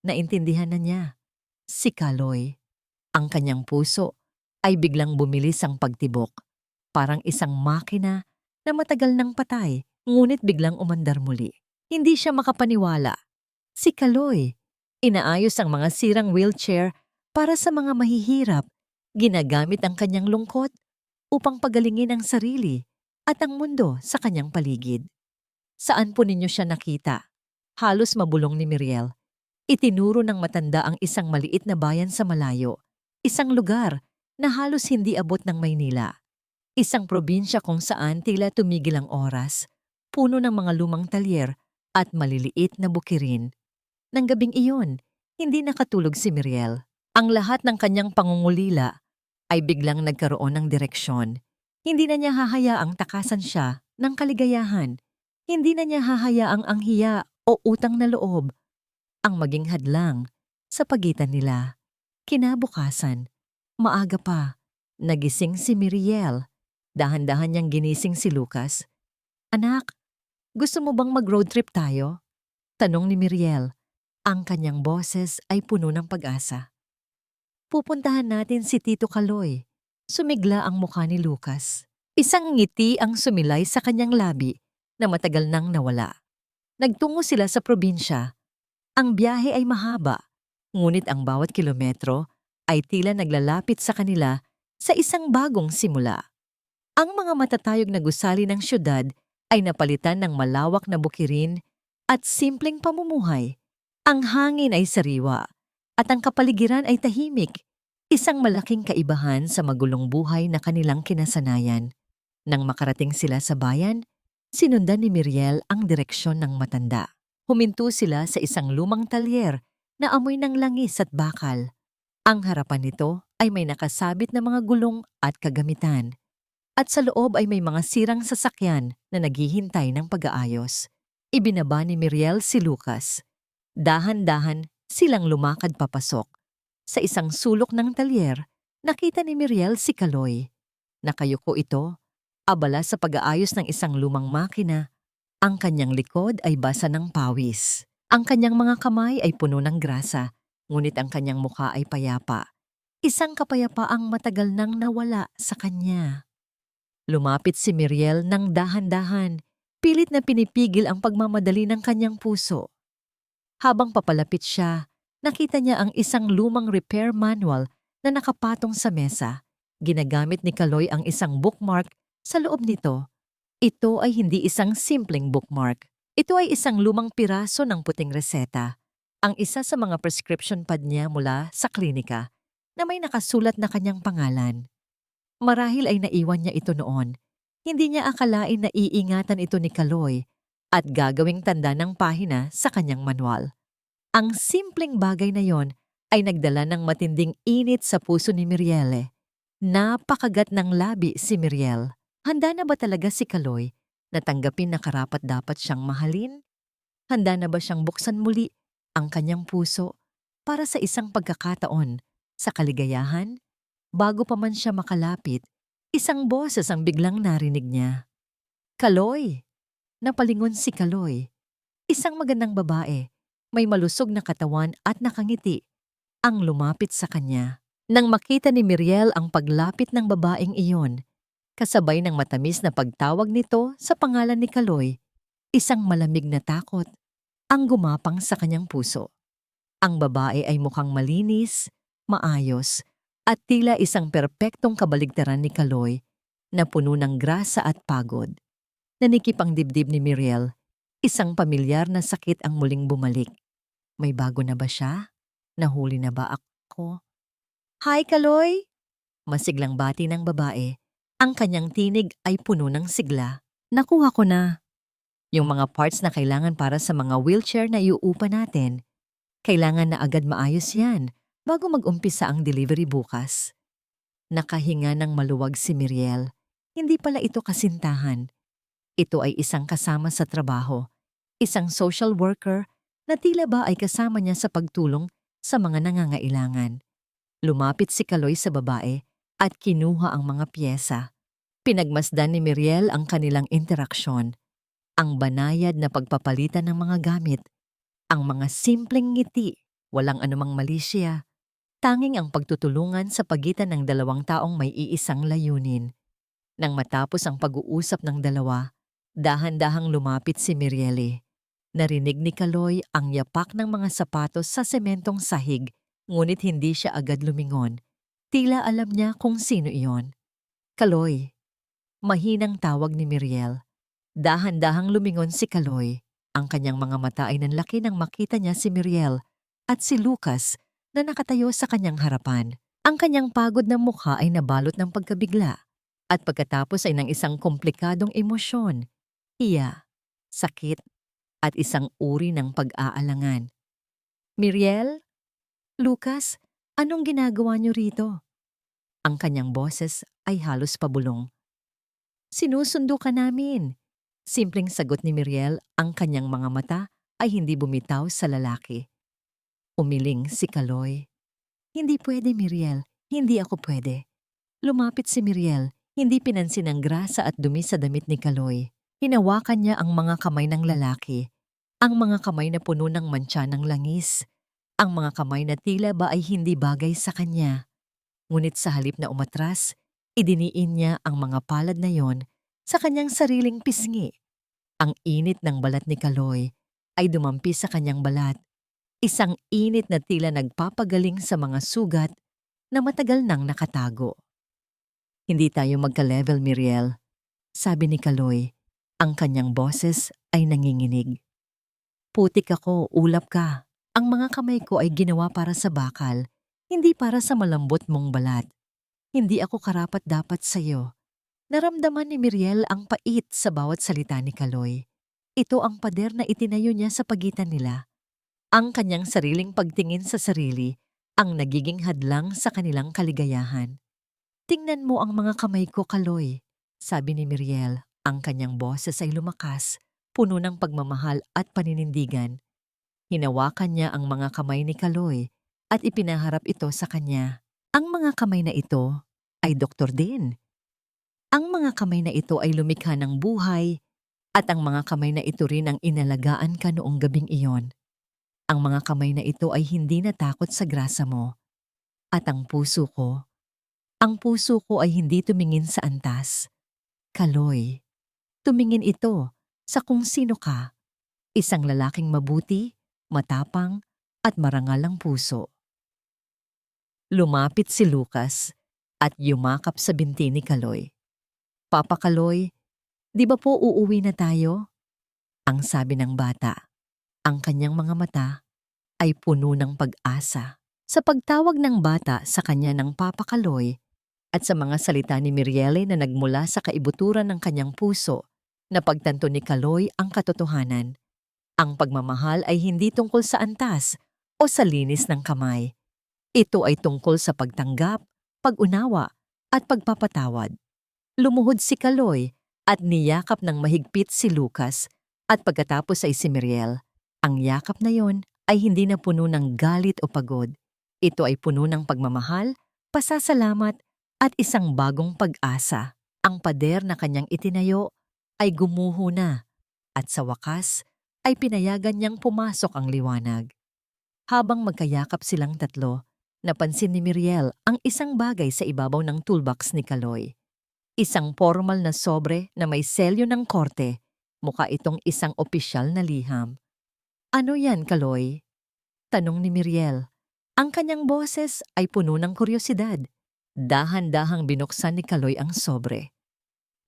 Naintindihan na niya. Si Kaloy. Ang kanyang puso ay biglang bumilis ang pagtibok. Parang isang makina na matagal nang patay, ngunit biglang umandar muli. Hindi siya makapaniwala. Si Kaloy. Inaayos ang mga sirang wheelchair para sa mga mahihirap. Ginagamit ang kanyang lungkot upang pagalingin ang sarili at ang mundo sa kanyang paligid. Saan po ninyo siya nakita? Halos mabulong ni Miriel. Itinuro ng matanda ang isang maliit na bayan sa malayo. Isang lugar na halos hindi abot ng Maynila. Isang probinsya kung saan tila tumigil ang oras, puno ng mga lumang talyer at maliliit na bukirin. Nang gabing iyon, hindi nakatulog si Miriel. Ang lahat ng kanyang pangungulila ay biglang nagkaroon ng direksyon. Hindi na niya hahayaang takasan siya ng kaligayahan. Hindi na niya hahayaang ang hiya o utang na loob ang maging hadlang sa pagitan nila. Kinabukasan, maaga pa, nagising si Miriel. Dahan-dahan niyang ginising si Lucas. Anak, gusto mo bang mag-road trip tayo? Tanong ni Miriel. Ang kanyang boses ay puno ng pag-asa. Pupuntahan natin si Tito Kaloy. Sumigla ang mukha ni Lucas. Isang ngiti ang sumilay sa kanyang labi na matagal nang nawala. Nagtungo sila sa probinsya. Ang biyahe ay mahaba, ngunit ang bawat kilometro ay tila naglalapit sa kanila sa isang bagong simula. Ang mga matatayog na gusali ng syudad ay napalitan ng malawak na bukirin at simpleng pamumuhay. Ang hangin ay sariwa at ang kapaligiran ay tahimik, isang malaking kaibahan sa magulong buhay na kanilang kinasanayan. Nang makarating sila sa bayan, sinundan ni Miriel ang direksyon ng matanda. Huminto sila sa isang lumang talyer na amoy ng langis at bakal. Ang harapan nito ay may nakasabit na mga gulong at kagamitan. At sa loob ay may mga sirang sasakyan na naghihintay ng pag-aayos. Ibinaba ni Miriel si Lucas. Dahan-dahan silang lumakad papasok. Sa isang sulok ng talyer, nakita ni Miriel si Kaloy. Nakayuko ito, abala sa pag-aayos ng isang lumang makina. Ang kanyang likod ay basa ng pawis. Ang kanyang mga kamay ay puno ng grasa, ngunit ang kanyang mukha ay payapa. Isang kapayapaang matagal nang nawala sa kanya. Lumapit si Miriel ng dahan-dahan, pilit na pinipigil ang pagmamadali ng kanyang puso. Habang papalapit siya, nakita niya ang isang lumang repair manual na nakapatong sa mesa. Ginagamit ni Kaloy ang isang bookmark sa loob nito. Ito ay hindi isang simpleng bookmark. Ito ay isang lumang piraso ng puting reseta. Ang isa sa mga prescription pad niya mula sa klinika na may nakasulat na kanyang pangalan. Marahil ay naiwan niya ito noon. Hindi niya akalain na iingatan ito ni Kaloy at gagawing tanda ng pahina sa kanyang manual. Ang simpleng bagay na yon ay nagdala ng matinding init sa puso ni Miriel. Napakagat ng labi si Miriel. Handa na ba talaga si Kaloy na tanggapin na karapat-dapat siyang mahalin? Handa na ba siyang buksan muli ang kanyang puso para sa isang pagkakataon sa kaligayahan? Bago pa man siya makalapit, isang boses ang biglang narinig niya. Kaloy! Napalingon si Kaloy. Isang magandang babae, may malusog na katawan at nakangiti, ang lumapit sa kanya. Nang makita ni Miriel ang paglapit ng babaeng iyon, kasabay ng matamis na pagtawag nito sa pangalan ni Kaloy, isang malamig na takot ang gumapang sa kanyang puso. Ang babae ay mukhang malinis, maayos, at tila isang perpektong kabaligtaran ni Kaloy na puno ng grasa at pagod. Nanikip ang dibdib ni Miriel, isang pamilyar na sakit ang muling bumalik. May bago na ba siya? Nahuli na ba ako? Hi, Kaloy! Masiglang bati ng babae. Ang kanyang tinig ay puno ng sigla. Nakuha ko na. Yung mga parts na kailangan para sa mga wheelchair na iuupa natin, kailangan na agad maayos yan bago mag-umpisa ang delivery bukas. Nakahinga ng maluwag si Miriel. Hindi pala ito kasintahan. Ito ay isang kasama sa trabaho, isang social worker na tila ba ay kasama niya sa pagtulong sa mga nangangailangan. Lumapit si Kaloy sa babae at kinuha ang mga piyesa. Pinagmasdan ni Miriel ang kanilang interaksyon, ang banayad na pagpapalitan ng mga gamit, ang mga simpleng ngiti, walang anumang malisya, tanging ang pagtutulungan sa pagitan ng dalawang taong may iisang layunin. Nang matapos ang pag-uusap ng dalawa, dahan-dahang lumapit si Mirielle. Narinig ni Kaloy ang yapak ng mga sapatos sa sementong sahig, ngunit hindi siya agad lumingon. Tila alam niya kung sino iyon. Kaloy. Mahinang tawag ni Miriel. Dahan-dahang lumingon si Kaloy. Ang kanyang mga mata ay nanlaki nang makita niya si Miriel at si Lucas na nakatayo sa kanyang harapan. Ang kanyang pagod na mukha ay nabalot ng pagkabigla at pagkatapos ay ng isang komplikadong emosyon, hiya, sakit, at isang uri ng pag-aalangan. Miriel? Lucas, anong ginagawa niyo rito? Ang kanyang boses ay halos pabulong. Sinusundo ka namin. Simpleng sagot ni Miriel, ang kanyang mga mata ay hindi bumitaw sa lalaki. Umiling si Kaloy. Hindi pwede, Miriel. Hindi ako pwede. Lumapit si Miriel, hindi pinansin ang grasa at dumi sa damit ni Kaloy. Hinawakan niya ang mga kamay ng lalaki. Ang mga kamay na puno ng mantsa ng langis. Ang mga kamay na tila ba ay hindi bagay sa kanya. Ngunit sa halip na umatras, idiniin niya ang mga palad na yon sa kanyang sariling pisngi. Ang init ng balat ni Kaloy ay dumampi sa kanyang balat. Isang init na tila nagpapagaling sa mga sugat na matagal nang nakatago. Hindi tayo magka-level, Miriel, sabi ni Kaloy. Ang kanyang boses ay nanginginig. Putik ako, ulap ka. Ang mga kamay ko ay ginawa para sa bakal, hindi para sa malambot mong balat. Hindi ako karapat-dapat sa'yo. Naramdaman ni Miriel ang pait sa bawat salita ni Kaloy. Ito ang pader na itinayo niya sa pagitan nila. Ang kanyang sariling pagtingin sa sarili ang nagiging hadlang sa kanilang kaligayahan. Tingnan mo ang mga kamay ko, Kaloy, sabi ni Miriel. Ang kanyang boses ay lumakas, puno ng pagmamahal at paninindigan. Hinawakan niya ang mga kamay ni Kaloy at ipinaharap ito sa kanya. Ang mga kamay na ito ay doktor din. Ang mga kamay na ito ay lumikha ng buhay at ang mga kamay na ito rin ang inalagaan ka noong gabing iyon. Ang mga kamay na ito ay hindi natakot sa grasa mo. At ang puso ko ay hindi tumingin sa antas. Kaloy, tumingin ito sa kung sino ka. Isang lalaking mabuti, matapang, at marangal ang puso. Lumapit si Lucas at yumakap sa binti ni Kaloy. Papa Kaloy, di ba po uuwi na tayo? Ang sabi ng bata. Ang kanyang mga mata ay puno ng pag-asa. Sa pagtawag ng bata sa kanya ng Papa Kaloy at sa mga salita ni Mirielle na nagmula sa kaibuturan ng kanyang puso, napagtanto ni Kaloy ang katotohanan. Ang pagmamahal ay hindi tungkol sa antas o sa linis ng kamay. Ito ay tungkol sa pagtanggap, pag-unawa, at pagpapatawad. Lumuhod si Kaloy at niyakap ng mahigpit si Lucas at pagkatapos ay si Miriel. Ang yakap na yon ay hindi na puno ng galit o pagod. Ito ay puno ng pagmamahal, pasasalamat, at isang bagong pag-asa. Ang pader na kanyang itinayo ay gumuho na at sa wakas ay pinayagan niyang pumasok ang liwanag. Habang magkayakap silang tatlo, napansin ni Miriel ang isang bagay sa ibabaw ng toolbox ni Kaloy. Isang formal na sobre na may selyo ng korte, mukha itong isang opisyal na liham. Ano yan, Kaloy? Tanong ni Miriel. Ang kanyang boses ay puno ng kuryosidad. Dahan-dahang binuksan ni Kaloy ang sobre.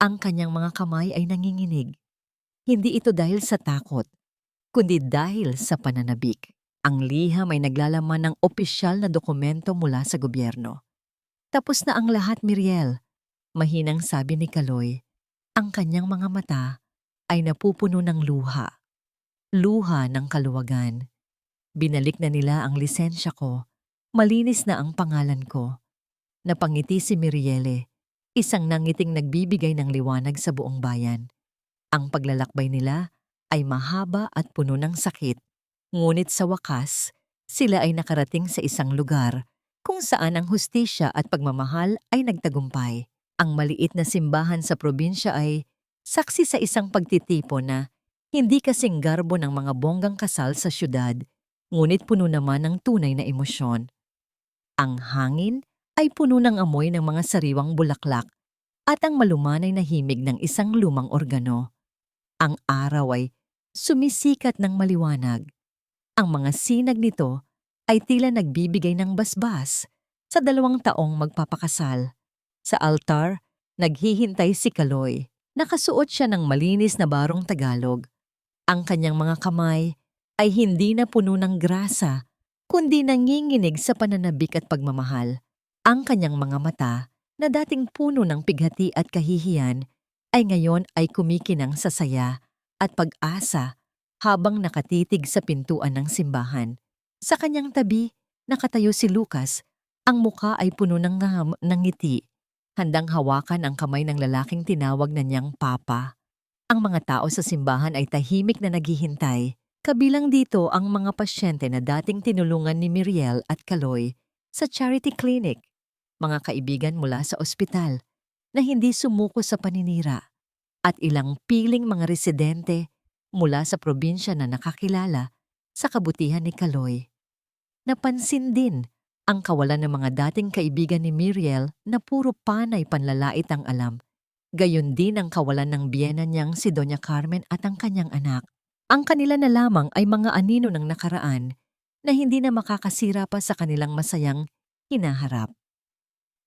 Ang kanyang mga kamay ay nanginginig. Hindi ito dahil sa takot, kundi dahil sa pananabik. Ang liham ay naglalaman ng opisyal na dokumento mula sa gobyerno. Tapos na ang lahat, Miriel. Mahinang sabi ni Kaloy. Ang kanyang mga mata ay napupuno ng luha. Luha ng kaluwagan. Binalik na nila ang lisensya ko. Malinis na ang pangalan ko. Napangiti si Mirielle, isang nangiting nagbibigay ng liwanag sa buong bayan. Ang paglalakbay nila ay mahaba at puno ng sakit. Ngunit sa wakas, sila ay nakarating sa isang lugar kung saan ang hustisya at pagmamahal ay nagtagumpay. Ang maliit na simbahan sa probinsya ay saksi sa isang pagtitipon na hindi kasing garbo ng mga bonggang kasal sa syudad, ngunit puno naman ng tunay na emosyon. Ang hangin ay puno ng amoy ng mga sariwang bulaklak at ang malumanay na himig ng isang lumang organo. Ang araw ay sumisikat ng maliwanag. Ang mga sinag nito ay tila nagbibigay ng basbas sa 2 taong magpapakasal. Sa altar, naghihintay si Kaloy. Nakasuot siya ng malinis na barong Tagalog. Ang kanyang mga kamay ay hindi na puno ng grasa, kundi nanginginig sa pananabik at pagmamahal. Ang kanyang mga mata, na dating puno ng pighati at kahihiyan, ay ngayon ay kumikinang sa saya at pag-asa habang nakatitig sa pintuan ng simbahan. Sa kanyang tabi, nakatayo si Lucas. Ang muka ay puno ng ngiti, handang hawakan ang kamay ng lalaking tinawag na niyang Papa. Ang mga tao sa simbahan ay tahimik na naghihintay. Kabilang dito ang mga pasyente na dating tinulungan ni Mirielle at Kaloy sa charity clinic, mga kaibigan mula sa ospital na hindi sumuko sa paninira, at ilang piling mga residente mula sa probinsya na nakakilala sa kabutihan ni Kaloy. Napansin din ang kawalan ng mga dating kaibigan ni Mirielle na puro panay panlalait ang alam. Gayon din ang kawalan ng biyena niyang si Doña Carmen at ang kanyang anak. Ang kanila na lamang ay mga anino ng nakaraan na hindi na makakasira pa sa kanilang masayang hinaharap.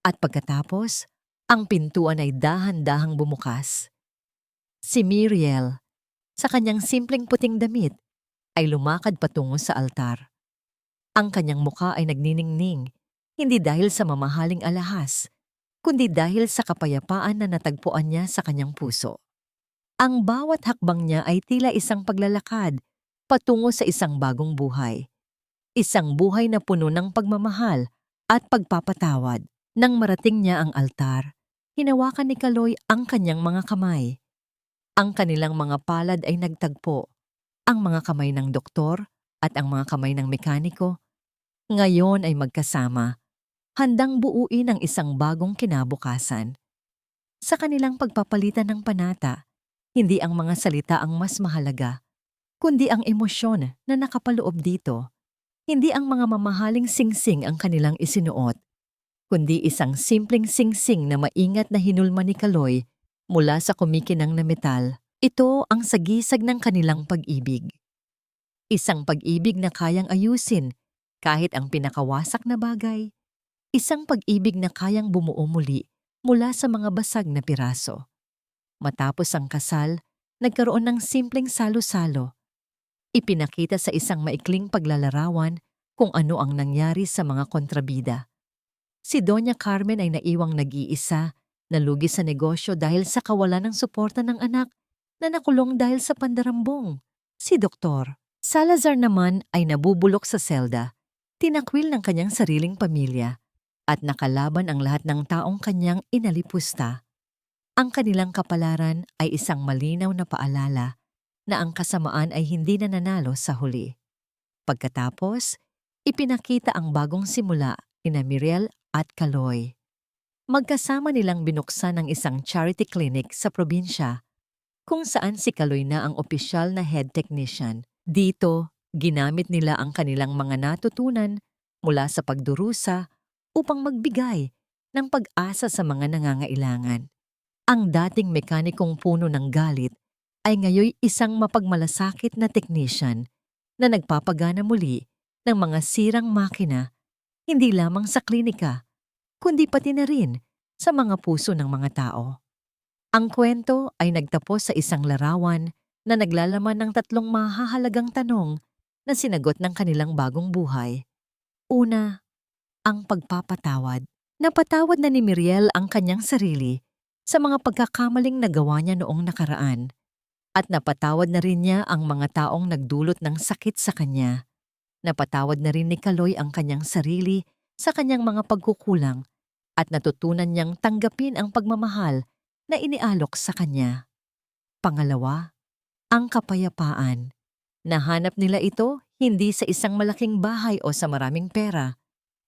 At pagkatapos, ang pintuan ay dahan-dahang bumukas. Si Mirielle, sa kanyang simpleng puting damit, ay lumakad patungo sa altar. Ang kanyang muka ay nagniningning, hindi dahil sa mamahaling alahas, kundi dahil sa kapayapaan na natagpuan niya sa kanyang puso. Ang bawat hakbang niya ay tila isang paglalakad patungo sa isang bagong buhay. Isang buhay na puno ng pagmamahal at pagpapatawad. Nang marating niya ang altar, hinawakan ni Kaloy ang kanyang mga kamay. Ang kanilang mga palad ay nagtagpo. Ang mga kamay ng doktor at ang mga kamay ng mekaniko ngayon ay magkasama, handang buuin ang isang bagong kinabukasan. Sa kanilang pagpapalitan ng panata, hindi ang mga salita ang mas mahalaga, kundi ang emosyon na nakapaloob dito. Hindi ang mga mamahaling singsing ang kanilang isinuot, kundi isang simpleng singsing na maingat na hinulma ni Kaloy mula sa kumikinang na metal. Ito ang sagisag ng kanilang pag-ibig. Isang pag-ibig na kayang ayusin kahit ang pinakawasak na bagay. Isang pag-ibig na kayang bumuo muli mula sa mga basag na piraso. Matapos ang kasal, nagkaroon ng simpleng salo-salo. Ipinakita sa isang maikling paglalarawan kung ano ang nangyari sa mga kontrabida. Si Doña Carmen ay naiwang nag-iisa, nalugi sa negosyo dahil sa kawalan ng suporta ng anak na nakulong dahil sa pandarambong. Si Dr. Salazar naman ay nabubulok sa selda, tinakwil ng kanyang sariling pamilya, at nakalaban ang lahat ng taong kanyang inalipusta. Ang kanilang kapalaran ay isang malinaw na paalala na ang kasamaan ay hindi nananalo sa huli. Pagkatapos, ipinakita ang bagong simula ina Mirielle at Kaloy. Magkasama nilang binuksan ang isang charity clinic sa probinsya, kung saan si Kaloy na ang opisyal na head technician. Dito, ginamit nila ang kanilang mga natutunan mula sa pagdurusa upang magbigay ng pag-asa sa mga nangangailangan. Ang dating mekanikong puno ng galit ay ngayoy isang mapagmalasakit na technician na nagpapagana muli ng mga sirang makina, hindi lamang sa klinika, kundi pati na rin sa mga puso ng mga tao. Ang kwento ay nagtapos sa isang larawan na naglalaman ng 3 mahahalagang tanong na sinagot ng kanilang bagong buhay. Una, ang pagpapatawad. Napatawad na ni Mirielle ang kanyang sarili sa mga pagkakamaling nagawa niya noong nakaraan at napatawad na rin niya ang mga taong nagdulot ng sakit sa kanya. Napatawad na rin ni Kaloy ang kanyang sarili sa kanyang mga pagkukulang at natutunan niyang tanggapin ang pagmamahal na inialok sa kanya. Pangalawa, ang kapayapaan. Nahanap nila ito hindi sa isang malaking bahay o sa maraming pera,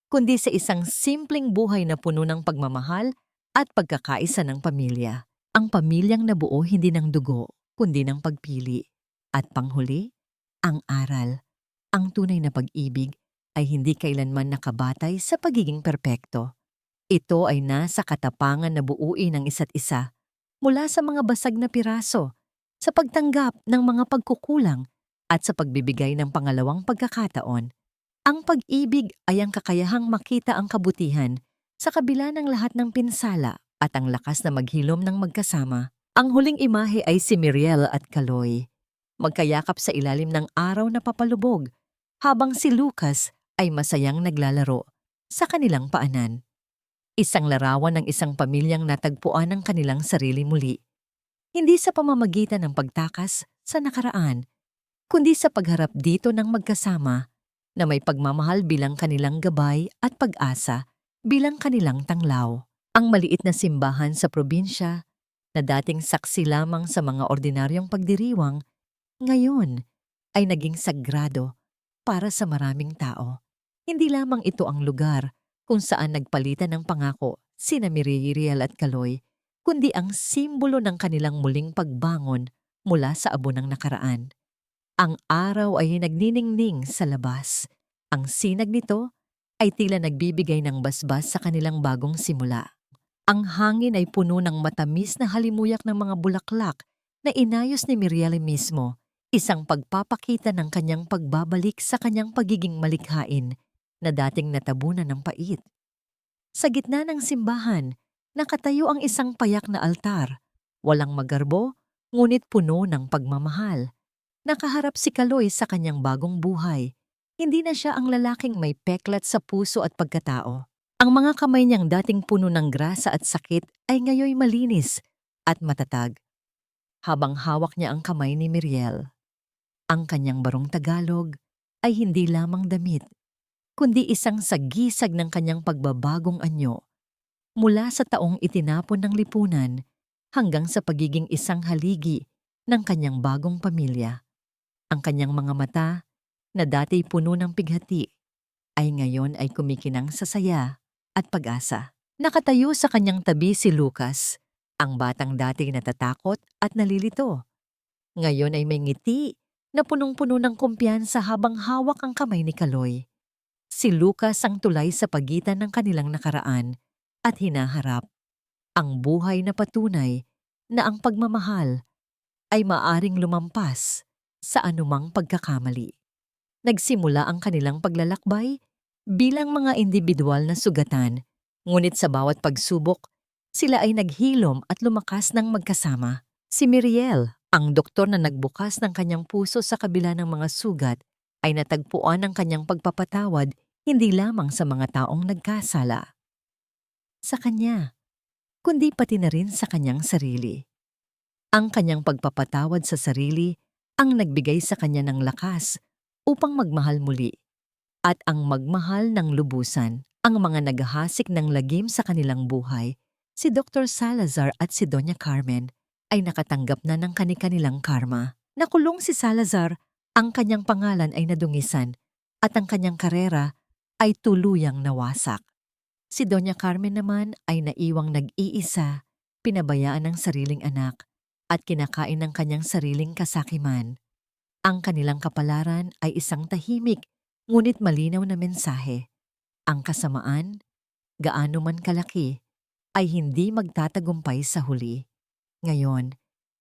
kundi sa isang simpleng buhay na puno ng pagmamahal at pagkakaisa ng pamilya. Ang pamilyang nabuo hindi ng dugo, kundi ng pagpili. At panghuli, ang aral. Ang tunay na pag-ibig ay hindi kailanman nakabatay sa pagiging perpekto. Ito ay nasa katapangan na buuin ng isa't isa mula sa mga basag na piraso, sa pagtanggap ng mga pagkukulang at sa pagbibigay ng pangalawang pagkakataon. Ang pag-ibig ay ang kakayahang makita ang kabutihan sa kabila ng lahat ng pinsala at ang lakas na maghilom ng magkasama. Ang huling imahe ay si Miriel at Kaloy, magkayakap sa ilalim ng araw na papalubog, habang si Lucas ay masayang naglalaro sa kanilang paanan. Isang larawan ng isang pamilyang natagpuan ng kanilang sarili muli. Hindi sa pamamagitan ng pagtakas sa nakaraan, kundi sa pagharap dito ng magkasama na may pagmamahal bilang kanilang gabay at pag-asa bilang kanilang tanglaw. Ang maliit na simbahan sa probinsya na dating saksi lamang sa mga ordinaryong pagdiriwang, ngayon ay naging sagrado para sa maraming tao. Hindi lamang ito ang lugar kung saan nagpalitan ng pangako sina Miriel at Kaloy, kundi ang simbolo ng kanilang muling pagbangon mula sa abo ng nakaraan. Ang araw ay nagniningning sa labas. Ang sinag nito ay tila nagbibigay ng basbas sa kanilang bagong simula. Ang hangin ay puno ng matamis na halimuyak ng mga bulaklak na inayos ni Miriel mismo, isang pagpapakita ng kanyang pagbabalik sa kanyang pagiging malikhain na dating natabunan ng pait. Sa gitna ng simbahan, nakatayo ang isang payak na altar, walang magarbo, ngunit puno ng pagmamahal. Nakaharap si Kaloy sa kanyang bagong buhay. Hindi na siya ang lalaking may peklat sa puso at pagkatao. Ang mga kamay niyang dating puno ng grasa at sakit ay ngayoy malinis at matatag. Habang hawak niya ang kamay ni Miriel, ang kanyang barong Tagalog ay hindi lamang damit, kundi isang sagisag ng kanyang pagbabagong anyo mula sa taong itinapon ng lipunan hanggang sa pagiging isang haligi ng kanyang bagong pamilya. Ang kanyang mga mata, na dati puno ng pighati, ay ngayon ay kumikinang sa saya at pag-asa. Nakatayo sa kanyang tabi si Lucas, ang batang dati natatakot at nalilito. Ngayon ay may ngiti na punong-puno ng kumpiyansa habang hawak ang kamay ni Kaloy. Si Lucas ang tulay sa pagitan ng kanilang nakaraan at hinaharap ang buhay na patunay na ang pagmamahal ay maaring lumampas sa anumang pagkakamali. Nagsimula ang kanilang paglalakbay bilang mga individual na sugatan, ngunit sa bawat pagsubok, sila ay naghilom at lumakas ng magkasama. Si Miriel, ang doktor na nagbukas ng kanyang puso sa kabila ng mga sugat, ay natagpuan ang kanyang pagpapatawad hindi lamang sa mga taong nagkasala sa kanya, kundi pati na rin sa kanyang sarili. Ang kanyang pagpapatawad sa sarili ang nagbigay sa kanya ng lakas upang magmahal muli at ang magmahal ng lubusan. Ang mga naghahasik ng lagim sa kanilang buhay, si Dr. Salazar at si Doña Carmen, ay nakatanggap na ng kani-kanilang karma. Nakulong si Salazar, ang kanyang pangalan ay nadungisan at ang kanyang karera ay tuluyang nawasak. Si Doña Carmen naman ay naiwang nag-iisa, pinabayaan ng sariling anak at kinakain ng kanyang sariling kasakiman. Ang kanilang kapalaran ay isang tahimik ngunit malinaw na mensahe. Ang kasamaan, gaano man kalaki, ay hindi magtatagumpay sa huli. Ngayon,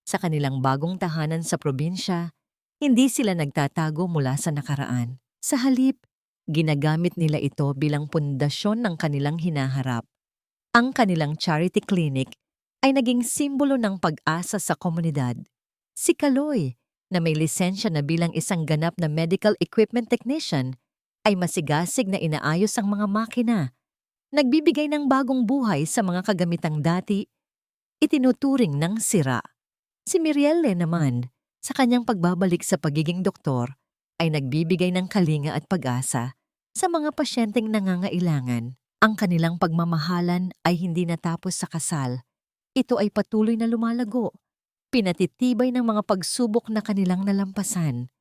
sa kanilang bagong tahanan sa probinsya, hindi sila nagtatago mula sa nakaraan. Sa halip, ginagamit nila ito bilang pundasyon ng kanilang hinaharap. Ang kanilang charity clinic ay naging simbolo ng pag-asa sa komunidad. Si Kaloy, na may lisensya na bilang isang ganap na medical equipment technician, ay masigasig na inaayos ang mga makina, nagbibigay ng bagong buhay sa mga kagamitang dati itinuturing ng sira. Si Mirielle naman, sa kanyang pagbabalik sa pagiging doktor, ay nagbibigay ng kalinga at pag-asa sa mga pasyenteng nangangailangan. Ang kanilang pagmamahalan ay hindi natapos sa kasal. Ito ay patuloy na lumalago, pinatitibay ng mga pagsubok na kanilang nalampasan.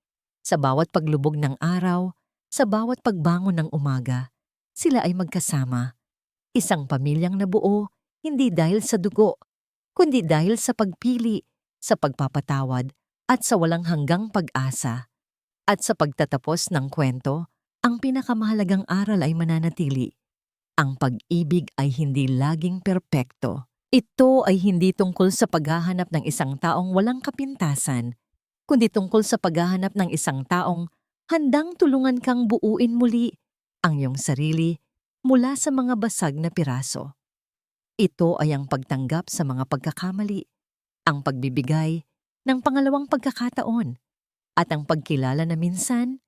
Sa bawat paglubog ng araw, sa bawat pagbangon ng umaga, sila ay magkasama. Isang pamilyang nabuo, hindi dahil sa dugo, kundi dahil sa pagpili, sa pagpapatawad, at sa walang hanggang pag-asa. At sa pagtatapos ng kwento, ang pinakamahalagang aral ay mananatili. Ang pag-ibig ay hindi laging perpekto. Ito ay hindi tungkol sa paghahanap ng isang taong walang kapintasan, kundi tungkol sa paghahanap ng isang taong handang tulungan kang buuin muli ang iyong sarili mula sa mga basag na piraso. Ito ay ang pagtanggap sa mga pagkakamali, ang pagbibigay ng pangalawang pagkakataon, at ang pagkilala na minsan,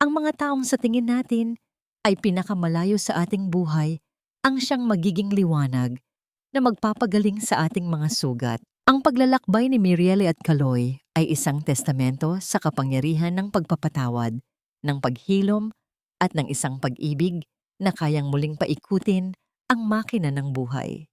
ang mga taong sa tingin natin ay pinakamalayo sa ating buhay ang siyang magiging liwanag na magpapagaling sa ating mga sugat. Ang paglalakbay ni Mirielle at Kaloy ay isang testamento sa kapangyarihan ng pagpapatawad, ng paghilom, at ng isang pag-ibig na kayang muling paikutin ang makina ng buhay.